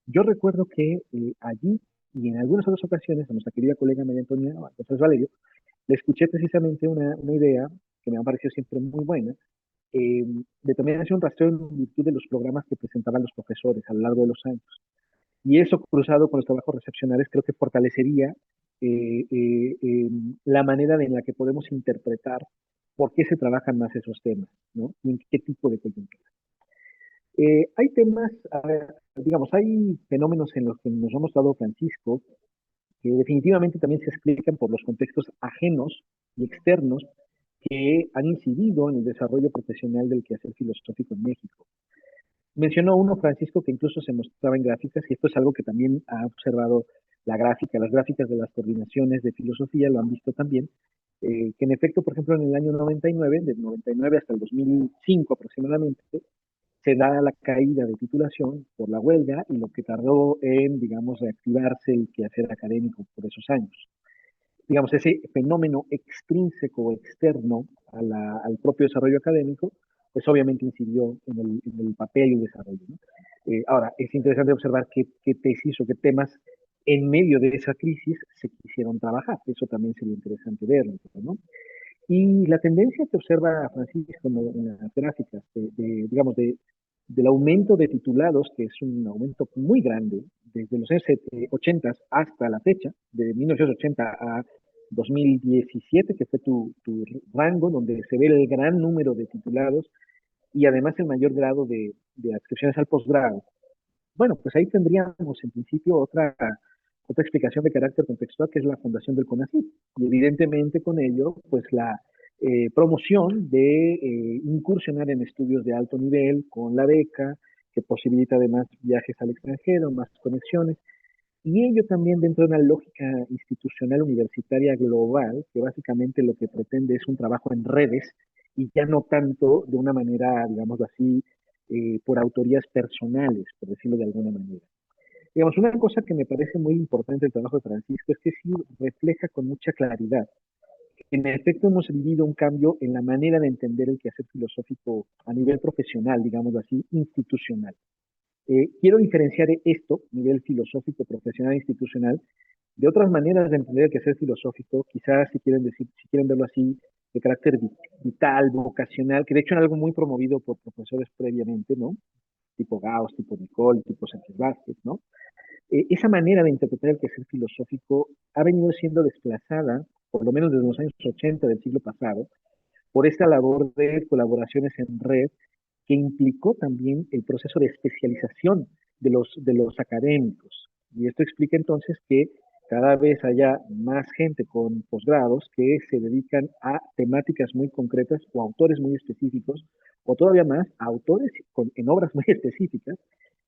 Yo recuerdo que allí y en algunas otras ocasiones a nuestra querida colega María Antonia, a José Valerio, le escuché precisamente una idea que me ha parecido siempre muy buena, de también hacer un rastreo en virtud de los programas que presentaban los profesores a lo largo de los años. Y eso cruzado con los trabajos recepcionales creo que fortalecería eh, eh, eh, la manera en la que podemos interpretar por qué se trabajan más esos temas, ¿no? Y en qué tipo de coyuntura. Hay temas, digamos, hay fenómenos en los que nos hemos dado Francisco, que definitivamente también se explican por los contextos ajenos y externos que han incidido en el desarrollo profesional del quehacer filosófico en México. Mencionó uno, Francisco, que incluso se mostraba en gráficas, y esto es algo que también ha observado la gráfica, las gráficas de las coordinaciones de filosofía lo han visto también, que en efecto, por ejemplo, en el año 99, del 99 hasta el 2005 aproximadamente, se da la caída de titulación por la huelga y lo que tardó en, digamos, reactivarse el quehacer académico por esos años. Digamos, ese fenómeno extrínseco externo al propio desarrollo académico, pues obviamente incidió en el papel y el desarrollo, ¿no? Ahora, es interesante observar qué tesis o qué temas en medio de esa crisis se quisieron trabajar. Eso también sería interesante verlo, ¿no? Y la tendencia que observa Francisco en las gráficas, digamos, del aumento de titulados, que es un aumento muy grande, desde los años 80 hasta la fecha, de 1980 a 2017, que fue tu rango, donde se ve el gran número de titulados y además el mayor grado de adscripciones al posgrado. Bueno, pues ahí tendríamos en principio otra explicación de carácter contextual, que es la fundación del CONACYT. Y evidentemente con ello, pues la promoción de incursionar en estudios de alto nivel con la beca, que posibilita además viajes al extranjero, más conexiones, y ello también dentro de una lógica institucional universitaria global, que básicamente lo que pretende es un trabajo en redes y ya no tanto de una manera, digamos así, por autorías personales, por decirlo de alguna manera. Digamos, una cosa que me parece muy importante del trabajo de Francisco es que sí refleja con mucha claridad que en efecto hemos vivido un cambio en la manera de entender el quehacer filosófico a nivel profesional, digamos así, institucional. Quiero diferenciar esto, nivel filosófico, profesional e institucional, de otras maneras de entender el quehacer filosófico, quizás si quieren verlo así, de carácter vital, vocacional, que de hecho era algo muy promovido por profesores previamente, ¿no? Tipo Gauss, tipo Nicole, tipo Sánchez Vázquez, ¿no? Esa manera de interpretar el quehacer filosófico ha venido siendo desplazada, por lo menos desde los años 80 del siglo pasado, por esta labor de colaboraciones en red que implicó también el proceso de especialización de los académicos. Y esto explica entonces que cada vez haya más gente con posgrados que se dedican a temáticas muy concretas o autores muy específicos, o todavía más, a autores en obras muy específicas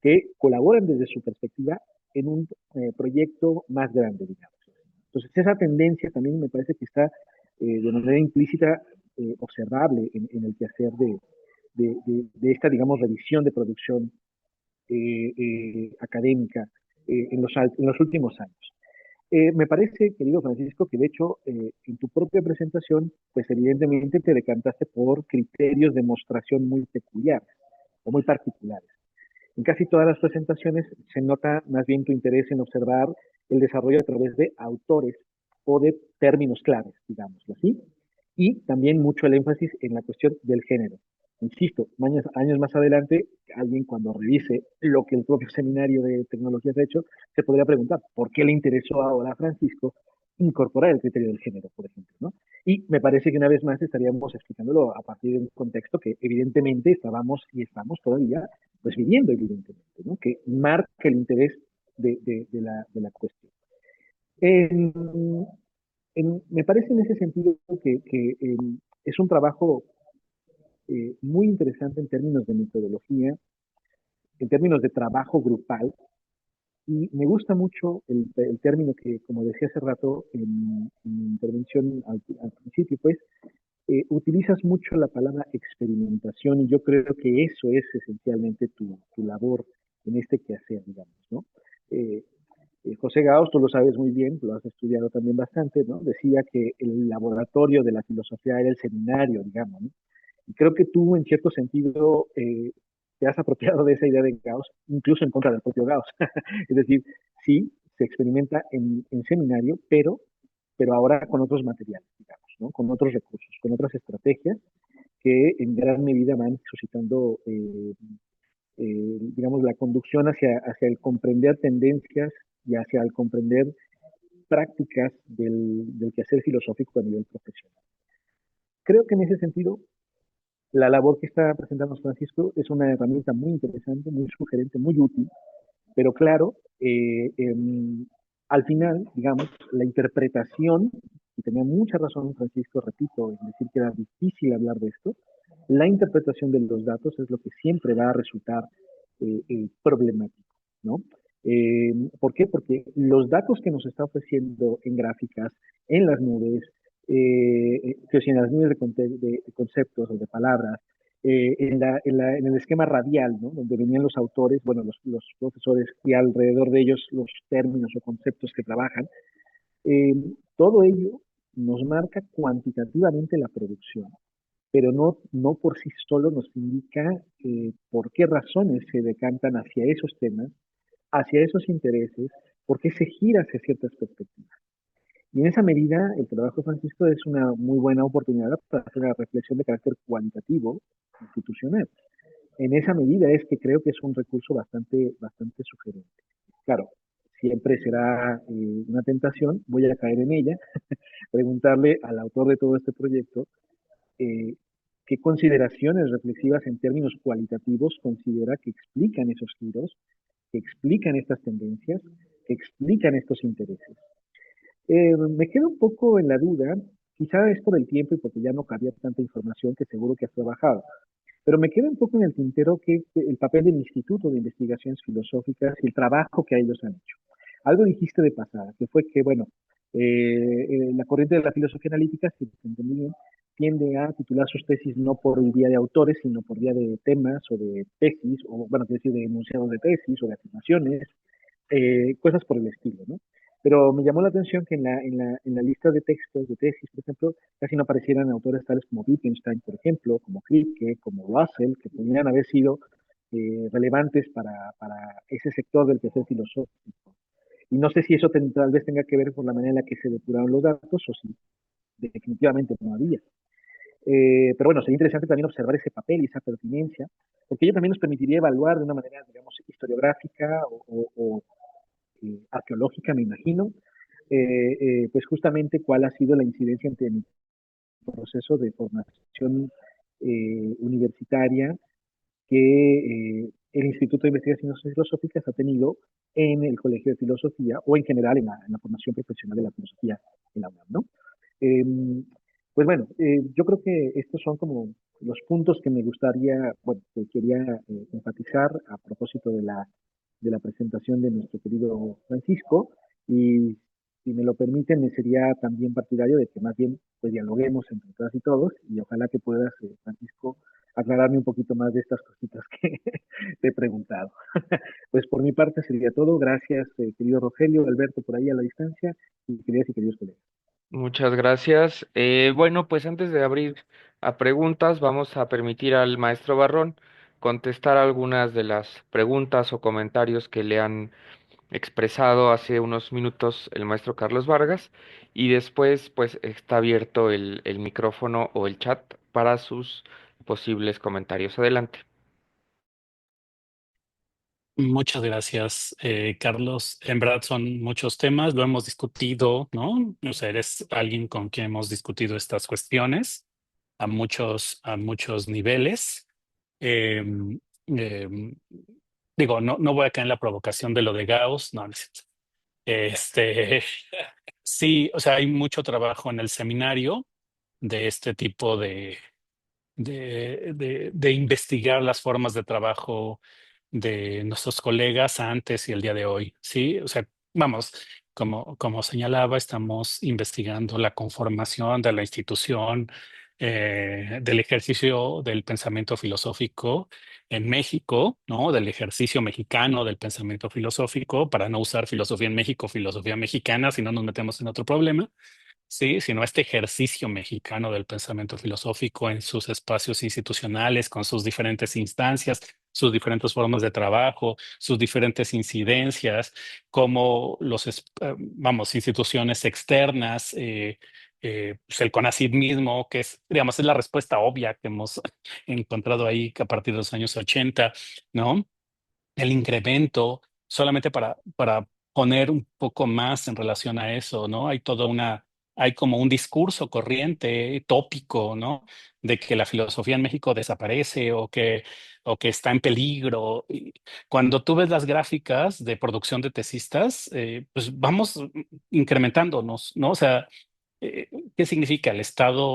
que colaboran desde su perspectiva en un proyecto más grande, digamos. Entonces, esa tendencia también me parece que está de manera implícita observable en el quehacer de esta, digamos, revisión de producción académica en los últimos años. Me parece, querido Francisco, que de hecho en tu propia presentación, pues evidentemente te decantaste por criterios de mostración muy peculiares o muy particulares. En casi todas las presentaciones se nota más bien tu interés en observar el desarrollo a través de autores o de términos claves, digámoslo así, y también mucho el énfasis en la cuestión del género. Insisto, años más adelante, alguien cuando revise lo que el propio seminario de tecnologías ha hecho, se podría preguntar, ¿por qué le interesó ahora a Francisco incorporar el criterio del género, por ejemplo, ¿no? Y me parece que una vez más estaríamos explicándolo a partir de un contexto que evidentemente estábamos y estamos todavía pues viviendo, evidentemente, ¿no? Que marca el interés de la cuestión. En, me parece en ese sentido que es un trabajo muy interesante en términos de metodología, en términos de trabajo grupal, y me gusta mucho el término que, como decía hace rato en mi intervención al principio, pues, utilizas mucho la palabra experimentación y yo creo que eso es esencialmente tu labor en este quehacer, digamos, ¿no? Eh, José Gauss, tú lo sabes muy bien, lo has estudiado también bastante, ¿no? Decía que el laboratorio de la filosofía era el seminario, digamos, ¿no? Y creo que tú, en cierto sentido, te has apropiado de esa idea de Gauss, incluso en contra del propio Gauss. Es decir, sí, se experimenta en seminario, pero ahora con otros materiales, digamos, ¿no? Con otros recursos, con otras estrategias que en gran medida van suscitando, digamos, la conducción hacia el comprender tendencias y hacia el comprender prácticas del quehacer filosófico a nivel profesional. Creo que en ese sentido, la labor que está presentando Francisco es una herramienta muy interesante, muy sugerente, muy útil, pero claro, al final, digamos, la interpretación, y tenía mucha razón Francisco, repito, en decir que era difícil hablar de esto, la interpretación de los datos es lo que siempre va a resultar problemático, ¿no? ¿Por qué? Porque los datos que nos está ofreciendo en gráficas, en las nubes, que si en las nubes de conceptos o de palabras, en el esquema radial, ¿no? Donde venían los autores, bueno, los profesores y alrededor de ellos los términos o conceptos que trabajan, eh, todo ello nos marca cuantitativamente la producción, pero no por sí solo nos indica por qué razones se decantan hacia esos temas, hacia esos intereses, por qué se gira hacia ciertas perspectivas. Y en esa medida, el trabajo de Francisco es una muy buena oportunidad para hacer una reflexión de carácter cualitativo institucional. En esa medida es que creo que es un recurso bastante sugerente. Claro, siempre será una tentación, voy a caer en ella, preguntarle al autor de todo este proyecto eh, qué consideraciones reflexivas en términos cualitativos considera que explican esos giros, que explican estas tendencias, que explican estos intereses. Me quedo un poco en la duda, quizá es por el tiempo y porque ya no cabía tanta información que seguro que has trabajado, pero me queda un poco en el tintero que el papel del Instituto de Investigaciones Filosóficas y el trabajo que ellos han hecho. Algo dijiste de pasada, que fue que, bueno, la corriente de la filosofía analítica, si entendí bien, tiende a titular sus tesis no por vía de autores, sino por vía de temas o de tesis, o bueno, es decir, de enunciados de tesis o de afirmaciones, cosas por el estilo, ¿no? Pero me llamó la atención que en la lista de textos, de tesis, por ejemplo, casi no aparecieran autores tales como Wittgenstein, por ejemplo, como Kripke, como Russell, que podrían haber sido relevantes para ese sector del quehacer filosófico. Y no sé si eso tal vez tenga que ver con la manera en la que se depuraron los datos o si definitivamente no había. Pero bueno, sería interesante también observar ese papel y esa pertinencia, porque ello también nos permitiría evaluar de una manera, digamos, historiográfica o arqueológica, me imagino, pues justamente cuál ha sido la incidencia en mi proceso de formación universitaria que el Instituto de Investigaciones Filosóficas ha tenido en el Colegio de Filosofía o en general en la formación profesional de la filosofía en la UNAM, ¿no? Eh, pues bueno, yo creo que estos son como los puntos que me gustaría, bueno, que quería enfatizar a propósito de la presentación de nuestro querido Francisco. Y si me lo permiten, me sería también partidario de que más bien pues dialoguemos entre todas y todos y ojalá que puedas, Francisco, aclararme un poquito más de estas cositas que te he preguntado. Pues por mi parte sería todo. Gracias, querido Rogelio, Alberto, por ahí a la distancia y queridas y queridos colegas. Muchas gracias. Bueno, pues antes de abrir a preguntas, vamos a permitir al maestro Barrón contestar algunas de las preguntas o comentarios que le han expresado hace unos minutos el maestro Carlos Vargas y después pues está abierto el micrófono o el chat para sus posibles comentarios. Adelante. Muchas gracias, Carlos. En verdad son muchos temas, lo hemos discutido, ¿no? O sea, eres alguien con quien hemos discutido estas cuestiones a muchos niveles. Eh, eh, Digo, no voy a caer en la provocación de lo de Gauss, no, no es cierto. Este, sí, o sea, hay mucho trabajo en el seminario de este tipo de investigar las formas de trabajo de nuestros colegas antes y el día de hoy, ¿sí? O sea, vamos, como señalaba, estamos investigando la conformación de la institución, del ejercicio del pensamiento filosófico en México, ¿no? Del ejercicio mexicano del pensamiento filosófico, para no usar filosofía en México, filosofía mexicana, si no nos metemos en otro problema. Sí, sino este ejercicio mexicano del pensamiento filosófico en sus espacios institucionales, con sus diferentes instancias, sus diferentes formas de trabajo, sus diferentes incidencias, como vamos, instituciones externas, pues el CONACYT mismo, que es, digamos, es la respuesta obvia que hemos encontrado ahí a partir de los años 80, ¿no? El incremento, solamente para poner un poco más en relación a eso, ¿no? Hay como un discurso corriente, tópico, ¿no? De que la filosofía en México desaparece o que está en peligro. Y cuando tú ves las gráficas de producción de tesistas, pues vamos incrementándonos, ¿no? O sea, eh, ¿qué significa? El Estado,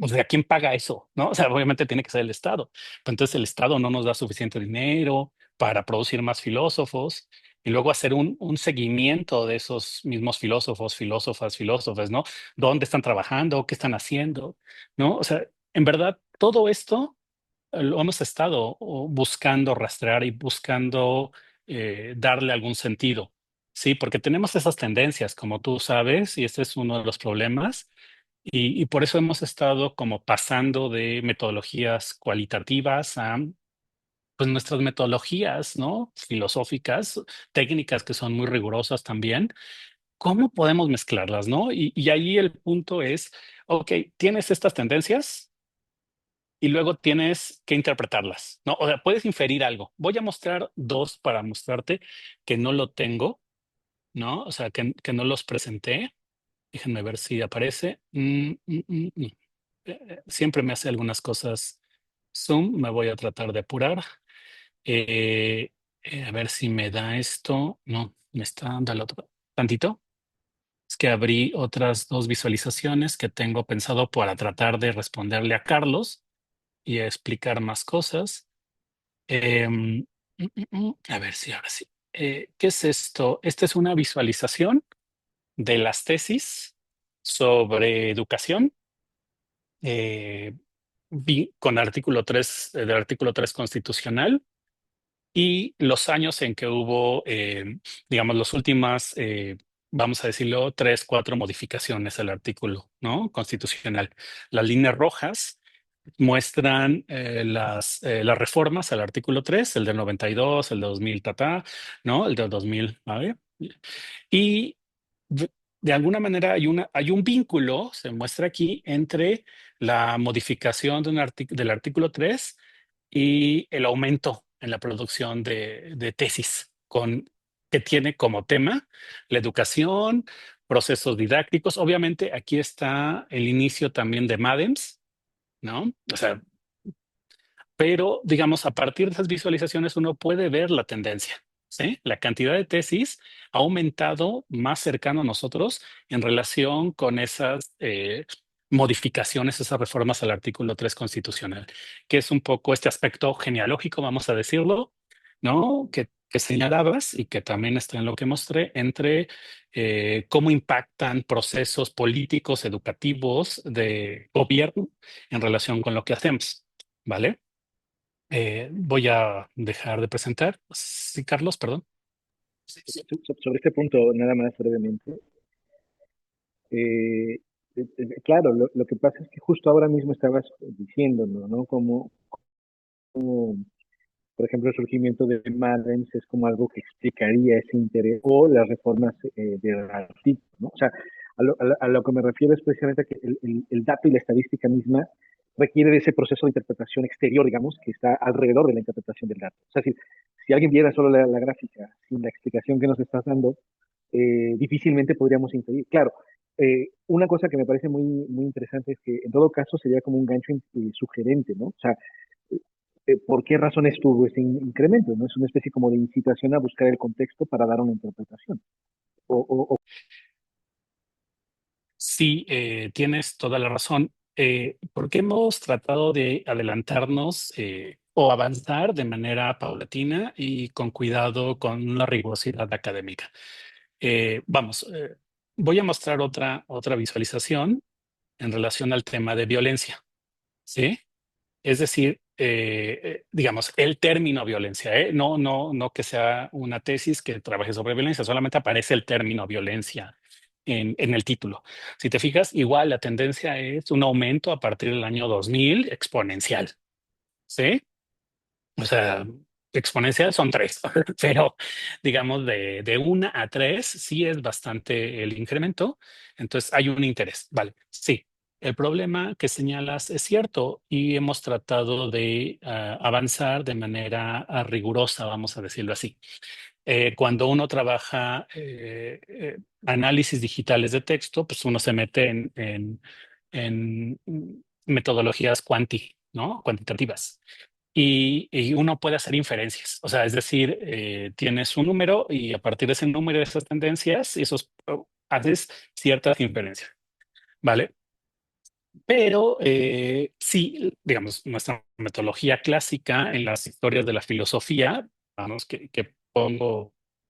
o sea, ¿quién paga eso? ¿No? O sea, obviamente tiene que ser el Estado. Pero entonces el Estado no nos da suficiente dinero para producir más filósofos y luego hacer un seguimiento de esos mismos filósofos, filósofas, filósofes, ¿no? ¿Dónde están trabajando? ¿Qué están haciendo? ¿No? O sea, en verdad, todo esto lo hemos estado buscando rastrear y buscando darle algún sentido. Sí, porque tenemos esas tendencias, como tú sabes, y este es uno de los problemas y por eso hemos estado como pasando de metodologías cualitativas a pues nuestras metodologías, ¿no? Filosóficas, técnicas que son muy rigurosas también. ¿Cómo podemos mezclarlas, no? Y ahí el punto es, ok, tienes estas tendencias y luego tienes que interpretarlas, ¿no? O sea, puedes inferir algo. Voy a mostrar dos para mostrarte que no lo tengo, ¿no? O sea, que no los presenté. Déjenme ver si aparece. Siempre me hace algunas cosas Zoom. Me voy a tratar de apurar. Eh, a ver si me da esto. No, me está dando el otro. Tantito. Es que abrí otras dos visualizaciones que tengo pensado para tratar de responderle a Carlos y a explicar más cosas. A ver si ahora sí. ¿Qué es esto? Esta es una visualización de las tesis sobre educación eh, con artículo 3 del artículo 3 constitucional y los años en que hubo, digamos, las últimas, vamos a decirlo, 3, 4 modificaciones al artículo, ¿no? Constitucional. Las líneas rojas muestran las reformas al artículo 3, el del 92, el de 2000, ¿no? El de 2000, ¿vale? Y de de alguna manera hay un vínculo, se muestra aquí, entre la modificación del artículo 3 y el aumento en la producción de tesis, que tiene como tema la educación, procesos didácticos. Obviamente aquí está el inicio también de MADEMS, ¿no? O sea, pero digamos, a partir de esas visualizaciones uno puede ver la tendencia, ¿sí? La cantidad de tesis ha aumentado más cercano a nosotros en relación con esas modificaciones, esas reformas al artículo 3 constitucional, que es un poco este aspecto genealógico, vamos a decirlo, ¿no? Que que señalabas y que también está en lo que mostré, entre cómo impactan procesos políticos, educativos, de gobierno en relación con lo que hacemos, ¿vale? Voy a dejar de presentar. Sí, Carlos, perdón. Sobre este punto, nada más brevemente. Claro, lo que pasa es que justo ahora mismo estabas diciéndolo, ¿no? Como, por ejemplo, el surgimiento de Madens es como algo que explicaría ese interés o las reformas del artículo, ¿no? O sea, a lo que me refiero es precisamente que el dato y la estadística misma requiere de ese proceso de interpretación exterior, digamos, que está alrededor de la interpretación del dato. O sea, si alguien viera solo la gráfica sin la explicación que nos estás dando, difícilmente podríamos inferir. Claro, una cosa que me parece muy interesante es que en todo caso sería como un gancho sugerente, ¿no? O sea, ¿por qué razones tuvo ese incremento? ¿No? Es una especie como de incitación a buscar el contexto para dar una interpretación. O Sí, tienes toda la razón. Porque hemos tratado de adelantarnos o avanzar de manera paulatina y con cuidado, con una rigurosidad académica. Vamos, voy a mostrar otra visualización en relación al tema de violencia, ¿sí? Es decir, digamos, el término violencia, ¿eh? No que sea una tesis que trabaje sobre violencia, solamente aparece el término violencia en el título. Si te fijas, igual la tendencia es un aumento a partir del año 2000 exponencial, ¿sí? O sea, exponencial son tres, pero digamos de una a tres sí es bastante el incremento. Entonces hay un interés. Vale, sí. El problema que señalas es cierto y hemos tratado de avanzar de manera rigurosa, vamos a decirlo así. Cuando uno trabaja análisis digitales de texto, pues uno se mete en metodologías ¿no? Cuantitativas y uno puede hacer inferencias. O sea, es decir, tienes un número y a partir de ese número, de esas tendencias, haces ciertas inferencias, ¿vale? Pero sí, digamos, nuestra metodología clásica en las historias de la filosofía, vamos, que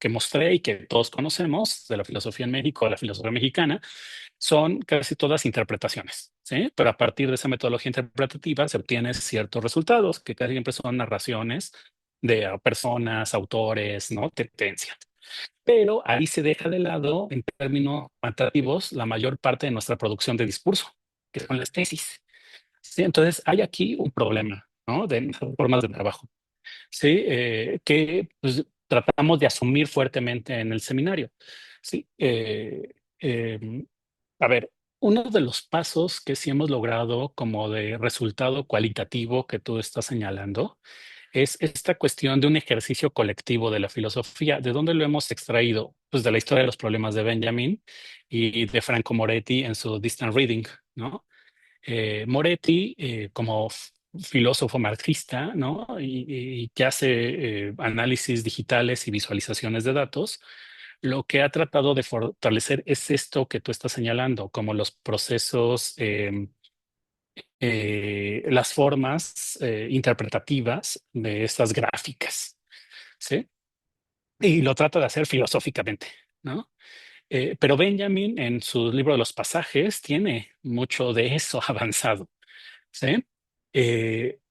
mostré y que todos conocemos, de la filosofía en México, la filosofía mexicana, son casi todas interpretaciones, ¿sí? Pero a partir de esa metodología interpretativa se obtienen ciertos resultados, que casi siempre son narraciones de personas, autores, ¿no? Tendencias. Pero ahí se deja de lado, en términos cuantitativos, la mayor parte de nuestra producción de discurso, que son las tesis. ¿Sí? Entonces, hay aquí un problema, ¿no? De formas de trabajo, ¿sí? Que pues, tratamos de asumir fuertemente en el seminario. Sí, eh, a ver, uno de los pasos que sí hemos logrado como de resultado cualitativo que tú estás señalando es esta cuestión de un ejercicio colectivo de la filosofía. ¿De dónde lo hemos extraído? Pues de la historia de los problemas de Benjamin y de Franco Moretti en su Distant Reading, ¿no? Moretti, como filósofo marxista, ¿no? Y que hace análisis digitales y visualizaciones de datos, lo que ha tratado de fortalecer es esto que tú estás señalando, como los procesos, las formas interpretativas de estas gráficas, ¿sí? Y lo trata de hacer filosóficamente, ¿no? Pero Benjamin, en su libro de los pasajes, tiene mucho de eso avanzado, ¿sí?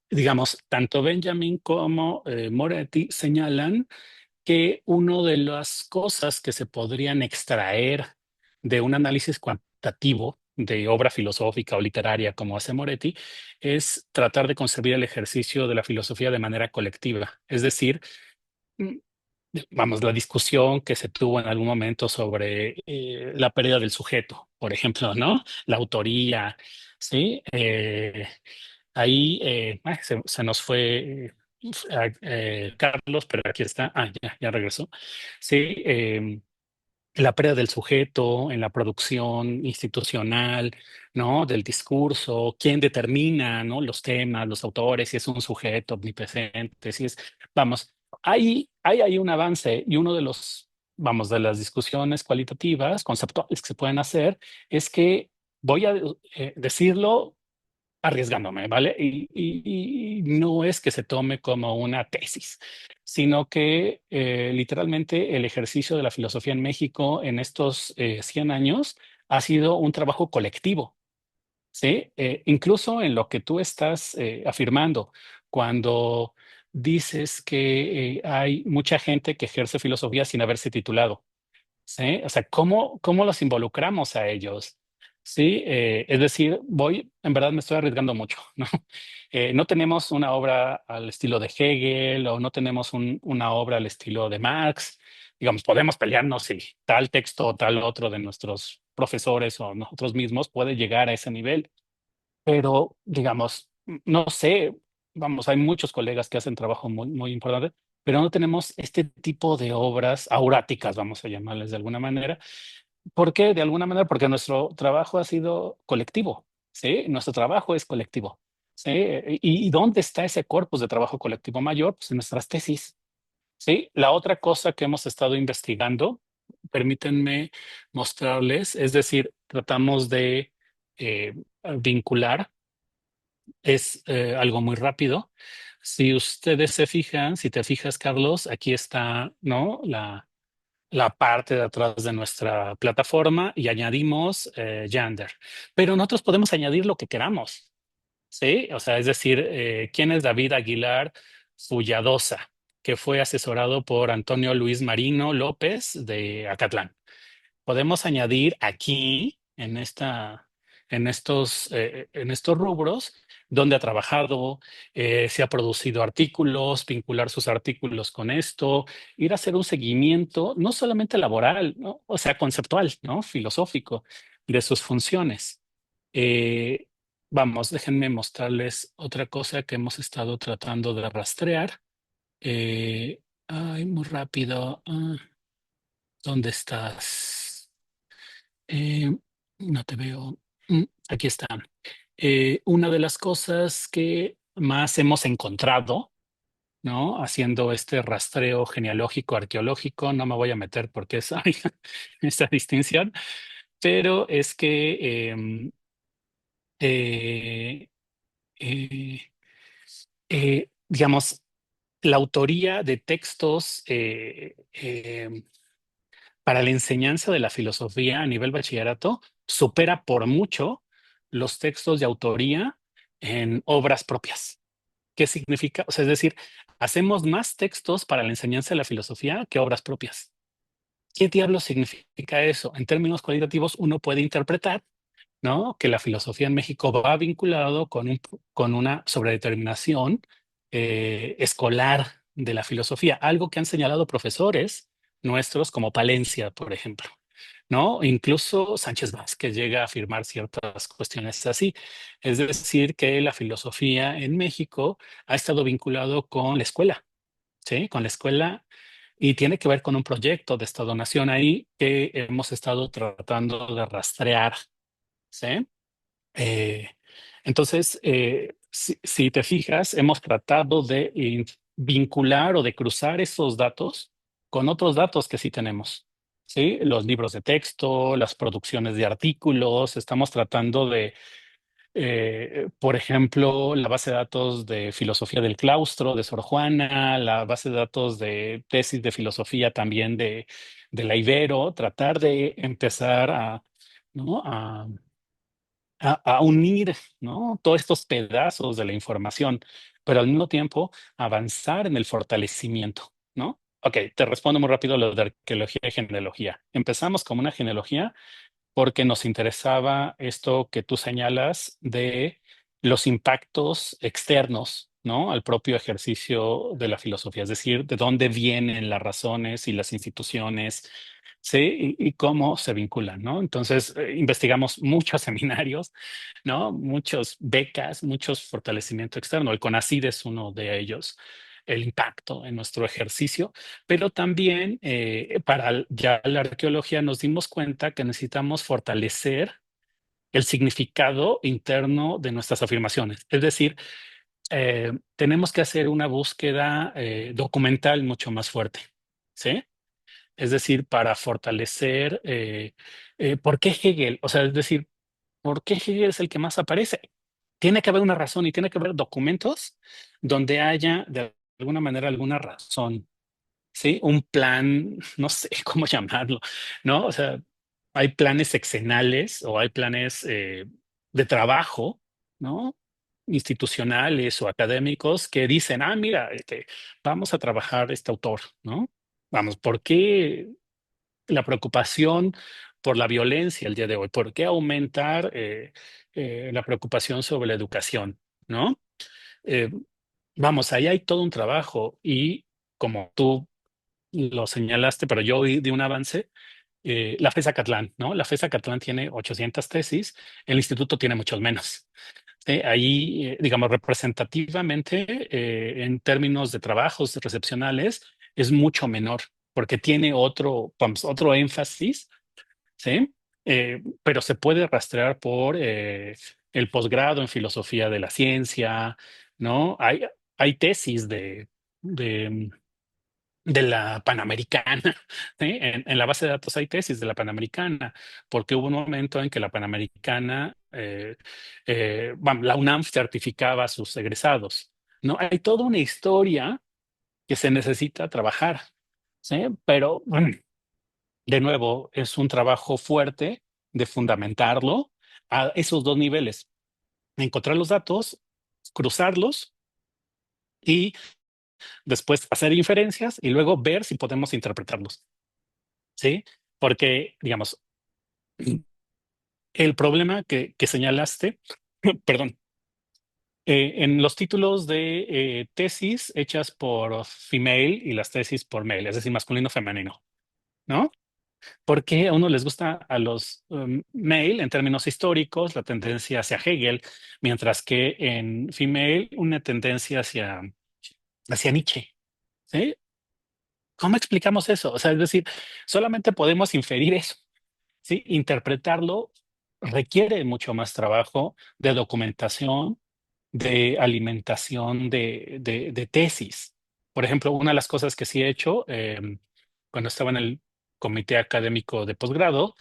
Digamos, tanto Benjamin como Moretti señalan que una de las cosas que se podrían extraer de un análisis cuantitativo de obra filosófica o literaria como hace Moretti es tratar de concebir el ejercicio de la filosofía de manera colectiva. Es decir, mm, vamos, la discusión que se tuvo en algún momento sobre la pérdida del sujeto, por ejemplo, ¿no? La autoría, ¿sí? Ahí se nos fue Carlos, pero aquí está. Ah, ya regresó. Sí, la pérdida del sujeto en la producción institucional, ¿no? Del discurso, quién determina, ¿no? Los temas, los autores, si es un sujeto omnipresente, si es, vamos, hay ahí un avance y uno de los, vamos, de las discusiones cualitativas, conceptuales que se pueden hacer, es que voy a decirlo arriesgándome, ¿vale? Y no es que se tome como una tesis, sino que literalmente el ejercicio de la filosofía en México en estos 100 años ha sido un trabajo colectivo. Sí, incluso en lo que tú estás afirmando, cuando dices que hay mucha gente que ejerce filosofía sin haberse titulado, ¿sí? O sea, ¿cómo los involucramos a ellos? Sí, es decir, en verdad me estoy arriesgando mucho, ¿no? No tenemos una obra al estilo de Hegel o no tenemos una obra al estilo de Marx. Digamos, podemos pelearnos si tal texto o tal otro de nuestros profesores o nosotros mismos puede llegar a ese nivel. Pero, digamos, no sé, vamos, hay muchos colegas que hacen trabajo muy, muy importante, pero no tenemos este tipo de obras auráticas, vamos a llamarles de alguna manera. ¿Por qué? De alguna manera, porque nuestro trabajo ha sido colectivo, ¿sí? Nuestro trabajo es colectivo, ¿sí? ¿Y dónde está ese corpus de trabajo colectivo mayor? Pues en nuestras tesis, ¿sí? La otra cosa que hemos estado investigando, permítanme mostrarles, es decir, tratamos de eh, vincular es algo muy rápido. Si ustedes se fijan, si te fijas, Carlos, aquí está, ¿no? La parte de atrás de nuestra plataforma y añadimos Yander. Pero nosotros podemos añadir lo que queramos, ¿sí? O sea, es decir, ¿quién es David Aguilar Fulladosa? Que fue asesorado por Antonio Luis Marino López de Acatlán. Podemos añadir aquí, en estos rubros, donde ha trabajado, si ha producido artículos, vincular sus artículos con esto, ir a hacer un seguimiento, no solamente laboral, ¿no? O sea, conceptual, ¿no? Filosófico, de sus funciones. Eh, Vamos, déjenme mostrarles otra cosa que hemos estado tratando de rastrear. Ay, muy rápido. ¿Dónde estás? Eh, no te veo. Aquí está. Una de las cosas que más hemos encontrado, ¿no? Haciendo este rastreo genealógico, arqueológico, no me voy a meter porque es esta distinción, pero es que, eh, eh, digamos, la autoría de textos para la enseñanza de la filosofía a nivel bachillerato supera por mucho los textos de autoría en obras propias. ¿Qué significa? O sea, es decir, hacemos más textos para la enseñanza de la filosofía que obras propias. ¿Qué diablos significa eso? En términos cualitativos, uno puede interpretar, ¿no? Que la filosofía en México va vinculado con una sobredeterminación escolar de la filosofía, algo que han señalado profesores nuestros como Palencia, por ejemplo, ¿no? Incluso Sánchez Vázquez llega a afirmar ciertas cuestiones así. Es decir, que la filosofía en México ha estado vinculado con la escuela, ¿sí? Con la escuela y tiene que ver con un proyecto de Estado-Nación ahí que hemos estado tratando de rastrear, ¿sí? Eh, entonces, si te fijas, hemos tratado de vincular o de cruzar esos datos con otros datos que sí tenemos, ¿sí? Los libros de texto, las producciones de artículos, estamos tratando de, por ejemplo, la base de datos de filosofía del claustro de Sor Juana, la base de datos de tesis de filosofía también de la Ibero, tratar de empezar a, ¿no? A unir, ¿no? Todos estos pedazos de la información, pero al mismo tiempo avanzar en el fortalecimiento, ¿no? Ok, te respondo muy rápido lo de arqueología y genealogía. Empezamos como una genealogía porque nos interesaba esto que tú señalas de los impactos externos, ¿no? Al propio ejercicio de la filosofía, es decir, de dónde vienen las razones y las instituciones, ¿sí? Y cómo se vinculan, ¿no? Entonces, investigamos muchos seminarios, ¿no? Muchos becas, muchos fortalecimiento externo. El CONACYT es uno de ellos, el impacto en nuestro ejercicio, pero también para ya la arqueología nos dimos cuenta que necesitamos fortalecer el significado interno de nuestras afirmaciones. Es decir, tenemos que hacer una búsqueda documental mucho más fuerte, ¿sí? Es decir, para fortalecer ¿por qué Hegel? O sea, es decir, ¿por qué Hegel es el que más aparece? tiene que haber una razón y tiene que haber documentos donde haya de alguna manera alguna razón, ¿sí? Un plan, no sé cómo llamarlo, ¿no? O sea, hay planes sexenales o hay planes de trabajo, ¿no? Institucionales o académicos que dicen, ah, mira, vamos a trabajar este autor, ¿no? Vamos, ¿por qué la preocupación por la violencia el día de hoy? ¿Por qué aumentar la preocupación sobre la educación, ¿no? Eh, vamos, ahí hay todo un trabajo y como tú lo señalaste, pero yo di un avance, la FES Acatlán, ¿no? La FES Acatlán tiene 800 tesis, el instituto tiene muchos menos. ¿Sí? Ahí, digamos, representativamente, en términos de trabajos recepcionales, es mucho menor, porque tiene otro, vamos, otro énfasis, ¿sí? Pero se puede rastrear por el posgrado en filosofía de la ciencia, ¿no? Hay tesis de de la Panamericana, ¿sí? En la base de datos hay tesis de la Panamericana, porque hubo un momento en que la Panamericana, bueno, la UNAM certificaba a sus egresados, ¿no? Hay toda una historia que se necesita trabajar, ¿sí? Pero, bueno, de nuevo, es un trabajo fuerte de fundamentarlo a esos dos niveles, encontrar los datos, cruzarlos y después hacer inferencias y luego ver si podemos interpretarlos. ¿Sí? Porque, digamos, el problema que señalaste, perdón, en los títulos de tesis hechas por female y las tesis por male, es decir, masculino femenino, ¿no? Porque a uno les gusta a los male en términos históricos la tendencia hacia Hegel, mientras que en female una tendencia hacia Nietzsche, ¿sí? ¿Cómo explicamos eso? O sea, es decir, solamente podemos inferir eso. ¿Sí? Interpretarlo requiere mucho más trabajo de documentación, de alimentación de tesis. Por ejemplo, una de las cosas que sí he hecho cuando estaba en el comité académico de posgrado,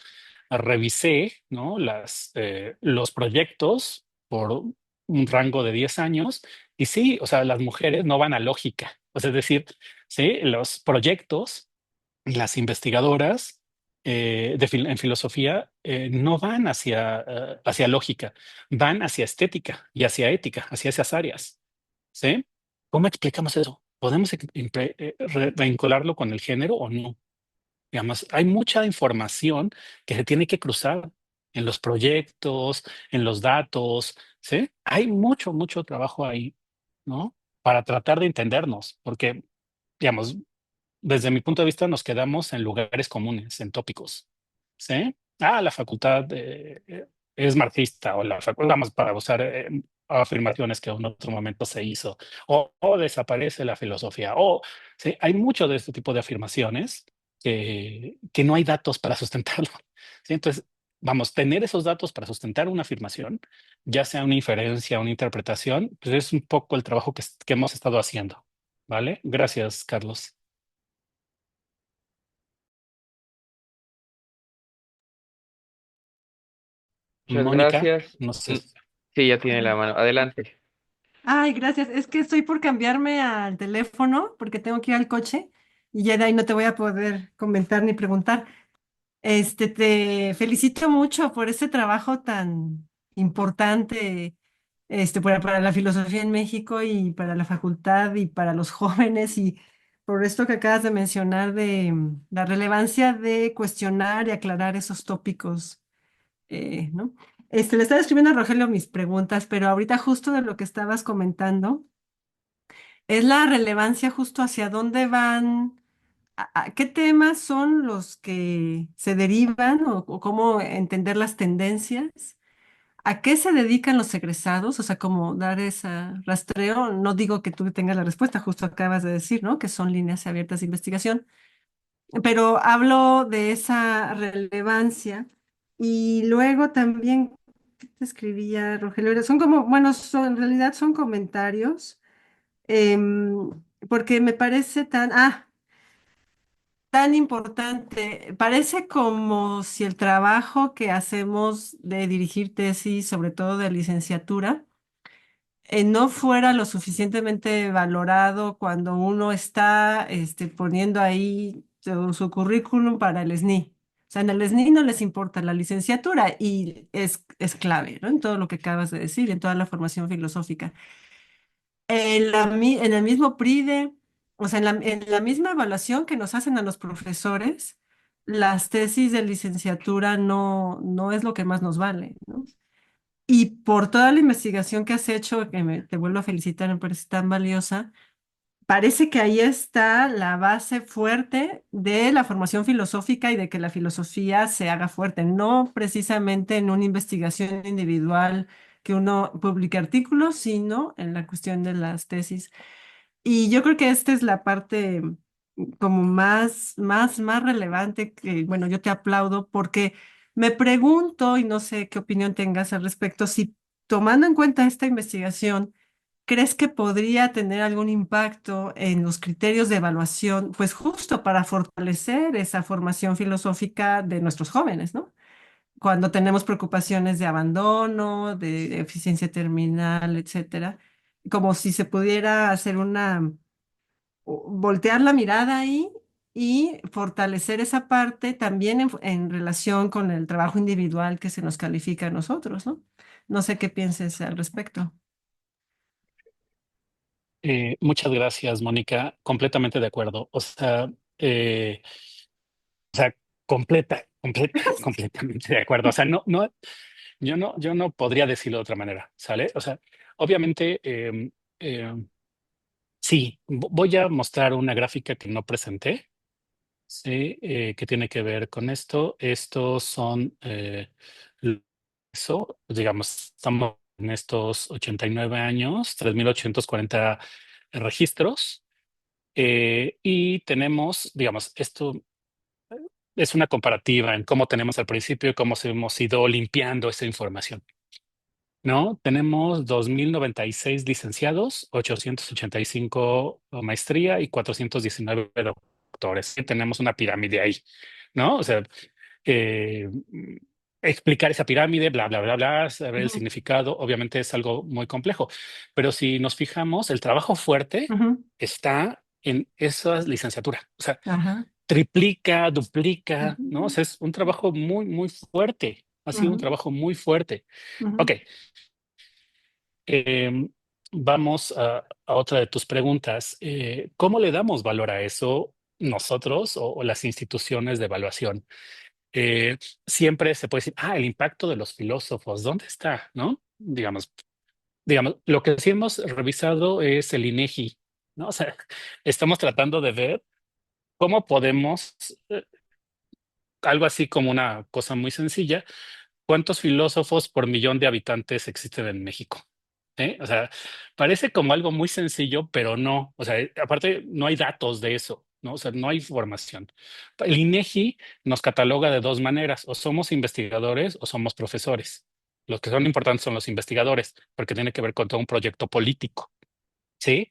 revisé, ¿no? Los proyectos por un rango de 10 años y sí, o sea, las mujeres no van a lógica. O sea, es decir, sí, los proyectos las investigadoras en filosofía no van hacia lógica, van hacia estética y hacia ética, hacia esas áreas. ¿Sí? ¿Cómo explicamos eso? ¿Podemos vincularlo con el género o no? Digamos, hay mucha información que se tiene que cruzar en los proyectos, en los datos, ¿sí? Hay mucho, mucho trabajo ahí, ¿no? Para tratar de entendernos, porque, digamos, desde mi punto de vista, nos quedamos en lugares comunes, en tópicos. ¿Sí? Ah, la facultad es marxista, o la facultad, vamos, para usar afirmaciones que en otro momento se hizo, o desaparece la filosofía, o ¿sí? Hay mucho de este tipo de afirmaciones que no hay datos para sustentarlo. ¿Sí? Entonces, vamos, tener esos datos para sustentar una afirmación, ya sea una inferencia, una interpretación, pues es un poco el trabajo que hemos estado haciendo. ¿Vale? Gracias, Carlos. Muchas Mónica, gracias. no sé. Mm, sí, ya tiene la mano. Adelante. Ay, gracias. Es que estoy por cambiarme al teléfono porque tengo que ir al coche y ya de ahí no te voy a poder comentar ni preguntar. Te felicito mucho por este trabajo tan importante, para la filosofía en México y para la facultad y para los jóvenes y por esto que acabas de mencionar de la relevancia de cuestionar y aclarar esos tópicos, ¿no? Le estaba escribiendo a Rogelio mis preguntas, pero ahorita justo de lo que estabas comentando es la relevancia justo hacia dónde van, qué temas son los que se derivan o cómo entender las tendencias, a qué se dedican los egresados, o sea, cómo dar ese rastreo. No digo que tú tengas la respuesta, justo acabas de decir, ¿no? Que son líneas abiertas de investigación, pero hablo de esa relevancia. Y luego también, ¿qué te escribía, Rogelio? Son como, bueno, en realidad son comentarios, em, porque me parece tan importante. Parece como si el trabajo que hacemos de dirigir tesis, sobre todo de licenciatura, no fuera lo suficientemente valorado cuando uno está poniendo ahí su currículum para el SNI. O sea, en el SNI no les importa la licenciatura y es clave, ¿no? En todo lo que acabas de decir, en toda la formación filosófica. En el mismo PRIDE, o sea, en la misma evaluación que nos hacen a los profesores, las tesis de licenciatura no es lo que más nos vale, ¿no? Y por toda la investigación que has hecho, te vuelvo a felicitar, me parece tan valiosa, parece que ahí está la base fuerte de la formación filosófica y de que la filosofía se haga fuerte, no precisamente en una investigación individual que uno publique artículos, sino en la cuestión de las tesis. Y yo creo que esta es la parte como más relevante que, bueno, yo te aplaudo porque me pregunto, y no sé qué opinión tengas al respecto, si tomando en cuenta esta investigación, ¿crees que podría tener algún impacto en los criterios de evaluación, pues justo para fortalecer esa formación filosófica de nuestros jóvenes, ¿no? Cuando tenemos preocupaciones de abandono, de eficiencia terminal, etcétera, como si se pudiera hacer voltear la mirada ahí y fortalecer esa parte también en relación con el trabajo individual que se nos califica a nosotros, ¿no? No sé qué pienses al respecto. Muchas gracias, Mónica. Completamente de acuerdo. Eh, o sea, completamente de acuerdo. O sea, yo no podría decirlo de otra manera, ¿sale? O sea, obviamente, sí, voy a mostrar una gráfica que no presenté, sí, que tiene que ver con esto. Estos son, eso, digamos, estamos en estos 89 años, 3.840 registros, y tenemos, digamos, esto es una comparativa en cómo tenemos al principio y cómo hemos ido limpiando esa información, ¿no? Tenemos 2.096 licenciados, 885 maestría y 419 doctores. Y tenemos una pirámide ahí, ¿no? O sea, eh, explicar esa pirámide, bla, bla, bla, bla, saber el Ujú, significado, obviamente es algo muy complejo, pero si nos fijamos, el trabajo fuerte ujú, está en esa licenciatura. O sea, ajá, triplica, duplica, ¿no? O ujú, sea, es un trabajo muy, muy fuerte. Ha sido un ujú, trabajo muy fuerte. Ok, ujú, em, vamos a otra de tus preguntas. ¿Cómo le damos valor a eso nosotros o las instituciones de evaluación? Eh, Siempre se puede decir, el impacto de los filósofos, ¿dónde está? ¿No? Digamos, lo que sí hemos revisado es el INEGI, ¿no? O sea, estamos tratando de ver cómo podemos, algo así como una cosa muy sencilla, ¿cuántos filósofos por millón de habitantes existen en México? O sea, parece como algo muy sencillo, pero no. O sea, aparte, no hay datos de eso, ¿no? O sea, no hay información. El INEGI nos cataloga de dos maneras: o somos investigadores o somos profesores. Los que son importantes son los investigadores, porque tiene que ver con todo un proyecto político, ¿sí?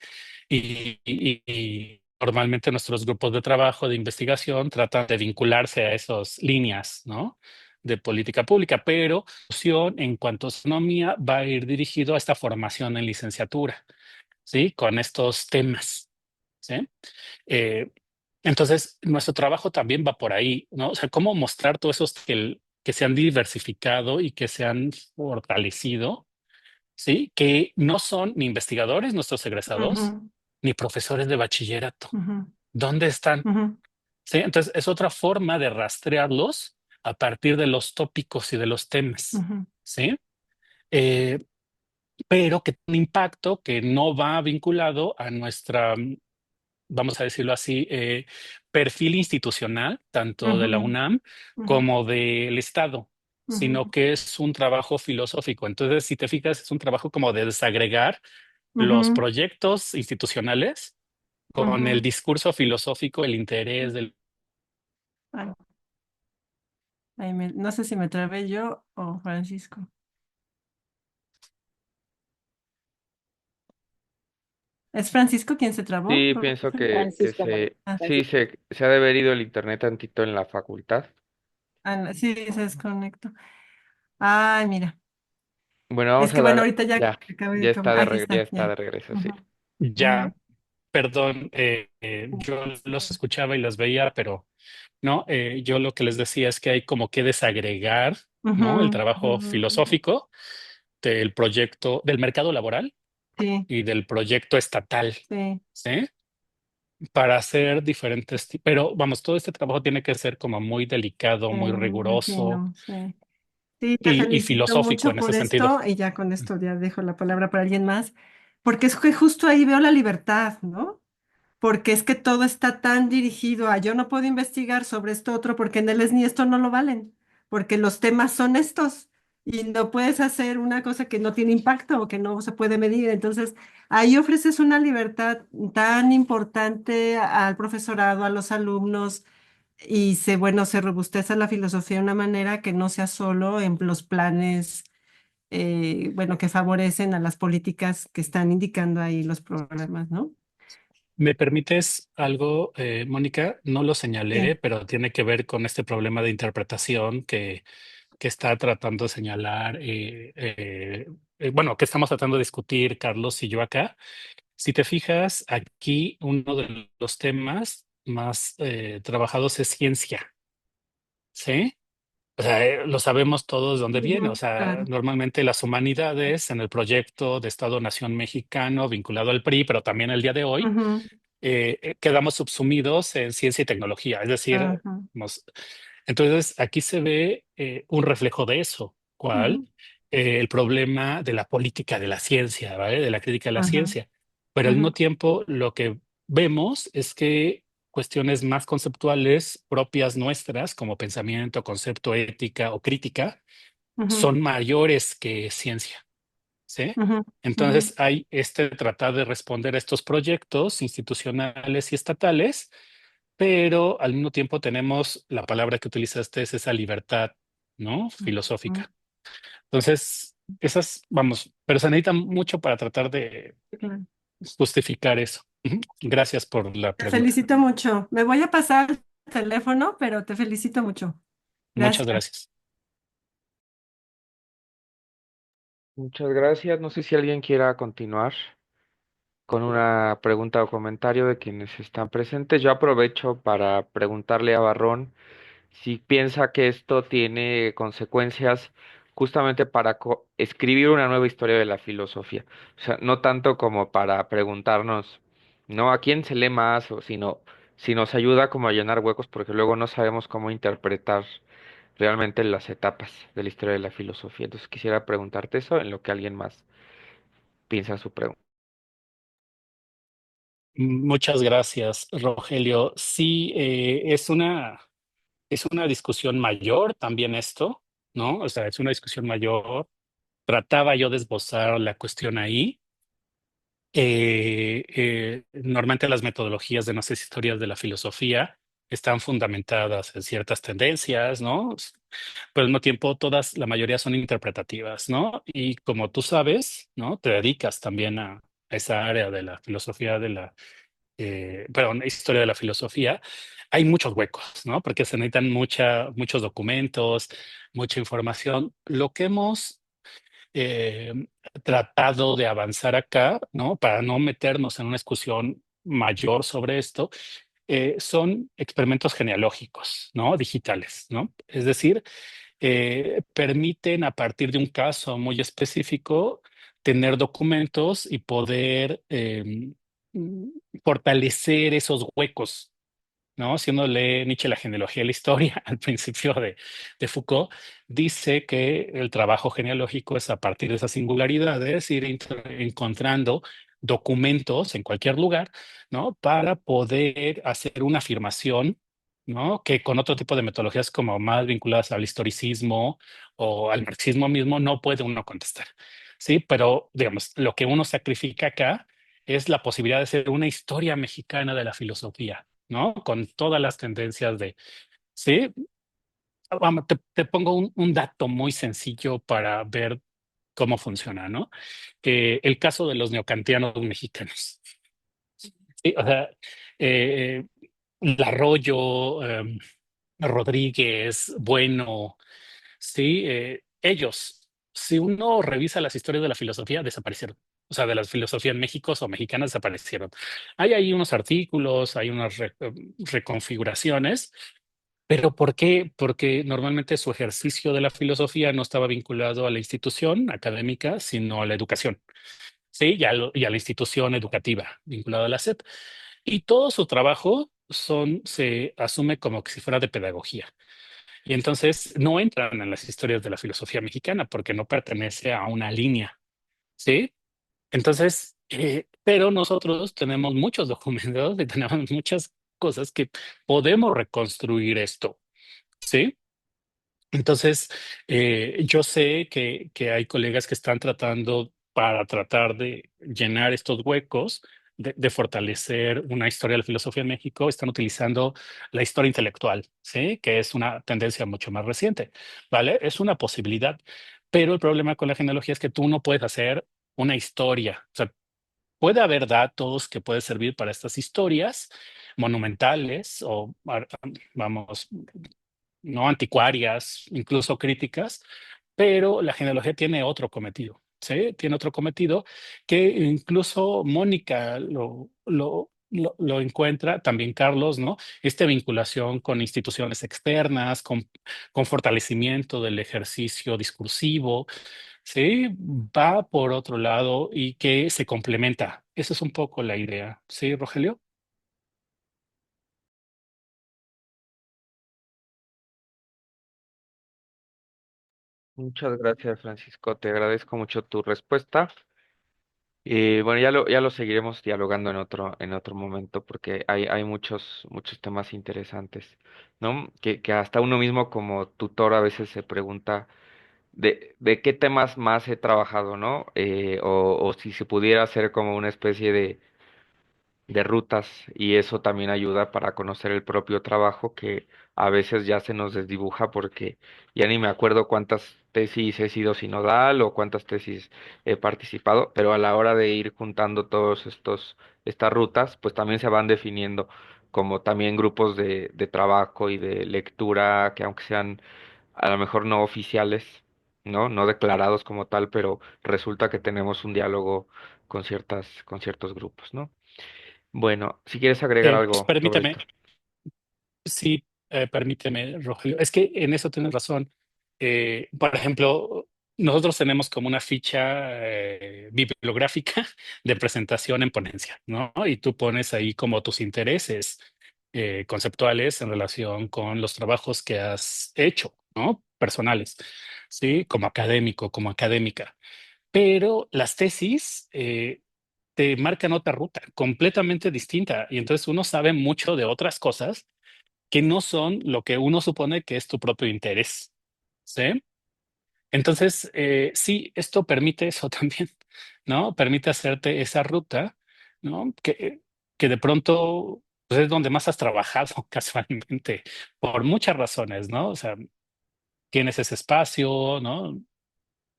Y normalmente nuestros grupos de trabajo de investigación tratan de vincularse a esas líneas, ¿no? De política pública, pero en cuanto a autonomía va a ir dirigido a esta formación en licenciatura, ¿sí? Con estos temas, ¿sí? Eh, entonces, nuestro trabajo también va por ahí, ¿no? O sea, cómo mostrar todos esos que se han diversificado y que se han fortalecido, ¿sí? Que no son ni investigadores nuestros egresados, ujú, ni profesores de bachillerato. ujú, ¿Dónde están? ujú, ¿Sí? Entonces, es otra forma de rastrearlos a partir de los tópicos y de los temas, ujú, ¿sí? Eh, pero que tiene un impacto que no va vinculado a nuestra, vamos a decirlo así, perfil institucional, tanto de la ujú, UNAM ujú, como del Estado, sino ujú, que es un trabajo filosófico. Entonces, si te fijas, es un trabajo como de desagregar los ujú, proyectos institucionales con el ujú. discurso filosófico, el interés del... Ay, no sé si me trabé yo o Francisco. ¿Es Francisco quien se trabó, Sí, pienso Rogelio? que Francisco, Mónica. sí, se ha de haber ido el internet tantito en la facultad. Ah, no, sí, se desconectó. Ay, mira. Bueno, Es vamos que a bueno, dar, ahorita ya ya, acabé de comer. Ah, ya ya está, está ya. de regreso, sí. Ujú. Ya, Bueno, perdón, yo los escuchaba y los veía, pero no, yo lo que les decía es que hay como que desagregar, ujú, ¿no? El trabajo ujú, filosófico del proyecto, del mercado laboral sí, y del proyecto estatal, sí, ¿sí? Para hacer diferentes, pero vamos, todo este trabajo tiene que ser como muy delicado, muy muy riguroso fino, sí. Sí, te y felicito filosófico mucho en ese por sentido. esto y ya con esto ya dejo la palabra para alguien más, porque es que justo ahí veo la libertad, ¿no? Porque es que todo está tan dirigido a yo no puedo investigar sobre esto otro porque en el SNI esto no lo valen, porque los temas son estos y no puedes hacer una cosa que no tiene impacto o que no se puede medir. Entonces, ahí ofreces una libertad tan importante al profesorado, a los alumnos y bueno, se robustece la filosofía de una manera que no sea solo en los planes, bueno, que favorecen a las políticas que están indicando ahí los programas, ¿no? ¿Me permites algo, Mónica? No lo señalé, Sí. pero tiene que ver con este problema de interpretación que está tratando de señalar, bueno, que estamos tratando de discutir Carlos y yo acá. Si te fijas, aquí uno de los temas más trabajados es ciencia, ¿sí? O sea, lo sabemos todos dónde viene. O Ujú, sea, claro. normalmente las humanidades en el proyecto de Estado-Nación mexicano vinculado al PRI, pero también el día de hoy, Ujú, quedamos subsumidos en ciencia y tecnología. Es decir, ajá, entonces aquí se ve un reflejo de eso. ¿Cuál? ujú, El problema de la política de la ciencia, ¿vale? De la crítica de la ajá, ciencia. Pero al mismo ujú, tiempo, lo que vemos es que cuestiones más conceptuales propias nuestras, como pensamiento, concepto, ética o crítica, ujú, son mayores que ciencia, ¿sí? ujú, ujú, Entonces hay este tratar de responder a estos proyectos institucionales y estatales, pero al mismo tiempo tenemos la palabra que utilizaste, es esa libertad, ¿no? ujú, Filosófica. Entonces, esas, vamos, pero se necesita mucho para tratar de claro. justificar eso. Ujú. Gracias por la Te pregunta. felicito mucho. Me voy a pasar el teléfono, pero te felicito mucho. Muchas Gracias. gracias. Muchas gracias. No sé si alguien quiera continuar con una pregunta o comentario de quienes están presentes. Yo aprovecho para preguntarle a Barrón si piensa que esto tiene consecuencias justamente para escribir una nueva historia de la filosofía. O sea, no tanto como para preguntarnos, ¿no? ¿A quién se lee más? O sino si nos ayuda como a llenar huecos, porque luego no sabemos cómo interpretar realmente las etapas de la historia de la filosofía. Entonces quisiera preguntarte eso en lo que alguien más piensa su pregunta. Muchas gracias, Rogelio. Sí, es una discusión mayor también esto, ¿no? O sea, es una discusión mayor. Trataba yo de esbozar la cuestión ahí. Normalmente las metodologías de nuestras historias de la filosofía están fundamentadas en ciertas tendencias, ¿no? Pero al mismo tiempo todas, la mayoría son interpretativas, ¿no? Y como tú sabes, ¿no? Te dedicas también a esa área de la filosofía de la, perdón, historia de la filosofía. Hay muchos huecos, ¿no? Porque se necesitan muchos documentos, mucha información. Lo que hemos eh, tratado de avanzar acá, ¿no? Para no meternos en una discusión mayor sobre esto, son experimentos genealógicos, ¿no? Digitales, ¿no? Es decir, permiten a partir de un caso muy específico tener documentos y poder mm, fortalecer esos huecos, ¿no? Si uno lee Nietzsche, la genealogía de la historia, al principio de Foucault, dice que el trabajo genealógico es a partir de esas singularidades ir encontrando documentos en cualquier lugar, ¿no? Para poder hacer una afirmación, ¿no? Que con otro tipo de metodologías como más vinculadas al historicismo o al marxismo mismo no puede uno contestar, ¿sí? Pero, digamos, lo que uno sacrifica acá es la posibilidad de ser una historia mexicana de la filosofía, ¿no? Con todas las tendencias de, sí, vamos, te pongo un dato muy sencillo para ver cómo funciona, ¿no? El caso de los neocantianos mexicanos. Sí, o sea, eh, Larroyo, Rodríguez, Bueno, sí, ellos. si uno revisa las historias de la filosofía, desaparecieron. O sea, de la filosofía en México o mexicanas desaparecieron. Hay ahí unos artículos, hay unas reconfiguraciones, pero ¿por qué? Porque normalmente su ejercicio de la filosofía no estaba vinculado a la institución académica, sino a la educación, ¿sí? Y a la institución educativa vinculada a la SEP. Y todo su trabajo se asume como que si fuera de pedagogía. Y entonces no entran en las historias de la filosofía mexicana porque no pertenece a una línea, ¿sí? Entonces, pero nosotros tenemos muchos documentos y tenemos muchas cosas que podemos reconstruir esto, ¿sí? Entonces, yo sé que hay colegas que están tratando para tratar de llenar estos huecos, de fortalecer una historia de la filosofía en México, están utilizando la historia intelectual, ¿sí? Que es una tendencia mucho más reciente, ¿vale? Es una posibilidad, pero el problema con la genealogía es que tú no puedes hacer una historia. O sea, puede haber datos que pueden servir para estas historias monumentales o, vamos, no anticuarias, incluso críticas, pero la genealogía tiene otro cometido, ¿sí? Tiene otro cometido que incluso Mónica lo encuentra, también Carlos, ¿no? Esta vinculación con instituciones externas, con fortalecimiento del ejercicio discursivo, ¿sí? Va por otro lado y que se complementa. Esa es un poco la idea, ¿sí, Rogelio? Muchas gracias, Francisco. Te agradezco mucho tu respuesta. Bueno, ya lo seguiremos dialogando en otro momento porque hay muchos temas interesantes, ¿no? Que hasta uno mismo como tutor a veces se pregunta de qué temas más he trabajado, ¿no? O si se pudiera hacer como una especie de rutas y eso también ayuda para conocer el propio trabajo que a veces ya se nos desdibuja porque ya ni me acuerdo cuántas tesis he sido sinodal o cuántas tesis he participado, pero a la hora de ir juntando todos estas rutas, pues también se van definiendo como también grupos de trabajo y de lectura que aunque sean a lo mejor no oficiales, ¿no? No declarados como tal, pero resulta que tenemos un diálogo con ciertos grupos, ¿no? Bueno, si quieres agregar algo sobre Permíteme. esto. Sí, permíteme, Rogelio. Es que en eso tienes razón. Por ejemplo, nosotros tenemos como una ficha bibliográfica de presentación en ponencia, ¿no? Y tú pones ahí como tus intereses conceptuales en relación con los trabajos que has hecho, ¿no? Personales, ¿sí? Como académico, como académica. Pero las tesis te marcan otra ruta completamente distinta y entonces uno sabe mucho de otras cosas que no son lo que uno supone que es tu propio interés, ¿sí? Entonces, sí, esto permite eso también, ¿no? Permite hacerte esa ruta, ¿no? Que de pronto pues es donde más has trabajado casualmente, por muchas razones, ¿no? O sea, tienes ese espacio, ¿no?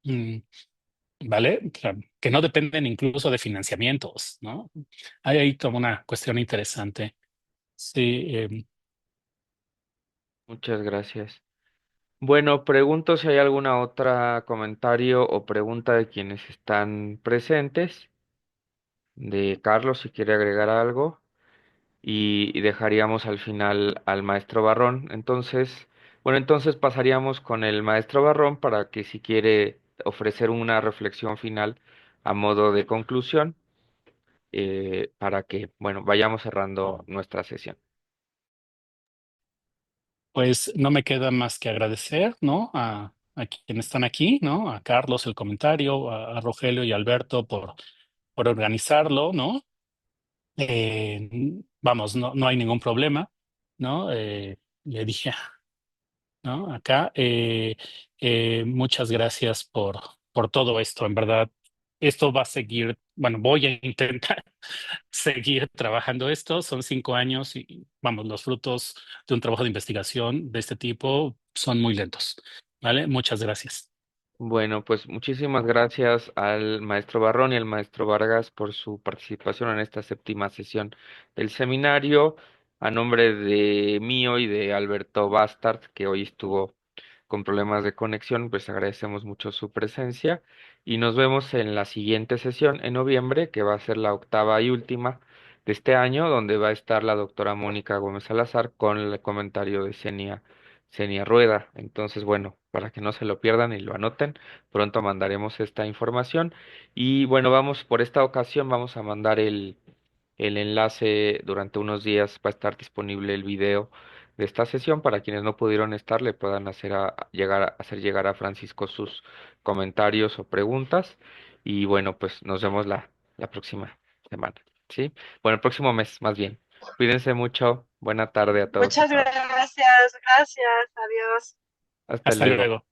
Mm, ¿Vale? O sea, que no dependen incluso de financiamientos, ¿no? Hay ahí como una cuestión interesante. Sí, Muchas gracias. Bueno, pregunto si hay alguna otra comentario o pregunta de quienes están presentes, de Carlos, si quiere agregar algo, y dejaríamos al final al maestro Barrón. Entonces, bueno, entonces pasaríamos con el maestro Barrón para que si quiere ofrecer una reflexión final a modo de conclusión, para que, bueno, vayamos cerrando nuestra sesión. Pues no me queda más que agradecer, ¿no? A quienes están aquí, ¿no? A Carlos el comentario, a Rogelio y Alberto por organizarlo, ¿no? Vamos, no hay ningún problema, ¿no? Le dije, ¿no? Acá, muchas gracias por todo esto, en verdad. Esto va a seguir, bueno, voy a intentar seguir trabajando esto. Son 5 años y, vamos, los frutos de un trabajo de investigación de este tipo son muy lentos. ¿Vale? Muchas gracias. Bueno, pues muchísimas gracias al maestro Barrón y al maestro Vargas por su participación en esta séptima sesión del seminario. A nombre de mío y de Alberto Bastard, que hoy estuvo con problemas de conexión, pues agradecemos mucho su presencia y nos vemos en la siguiente sesión en noviembre, que va a ser la octava y última de este año, donde va a estar la doctora Mónica Gómez Salazar con el comentario de Xenia Rueda. Entonces, bueno, para que no se lo pierdan y lo anoten, pronto mandaremos esta información. Y bueno, vamos por esta ocasión, vamos a mandar el enlace durante unos días, va a estar disponible el video de esta sesión para quienes no pudieron estar, le puedan hacer llegar a Francisco sus comentarios o preguntas. Y bueno, pues nos vemos la próxima semana, ¿sí? Bueno, el próximo mes, más bien. Cuídense mucho. Buena tarde a todos y Muchas todas. gracias, gracias, adiós. Hasta Hasta luego. luego.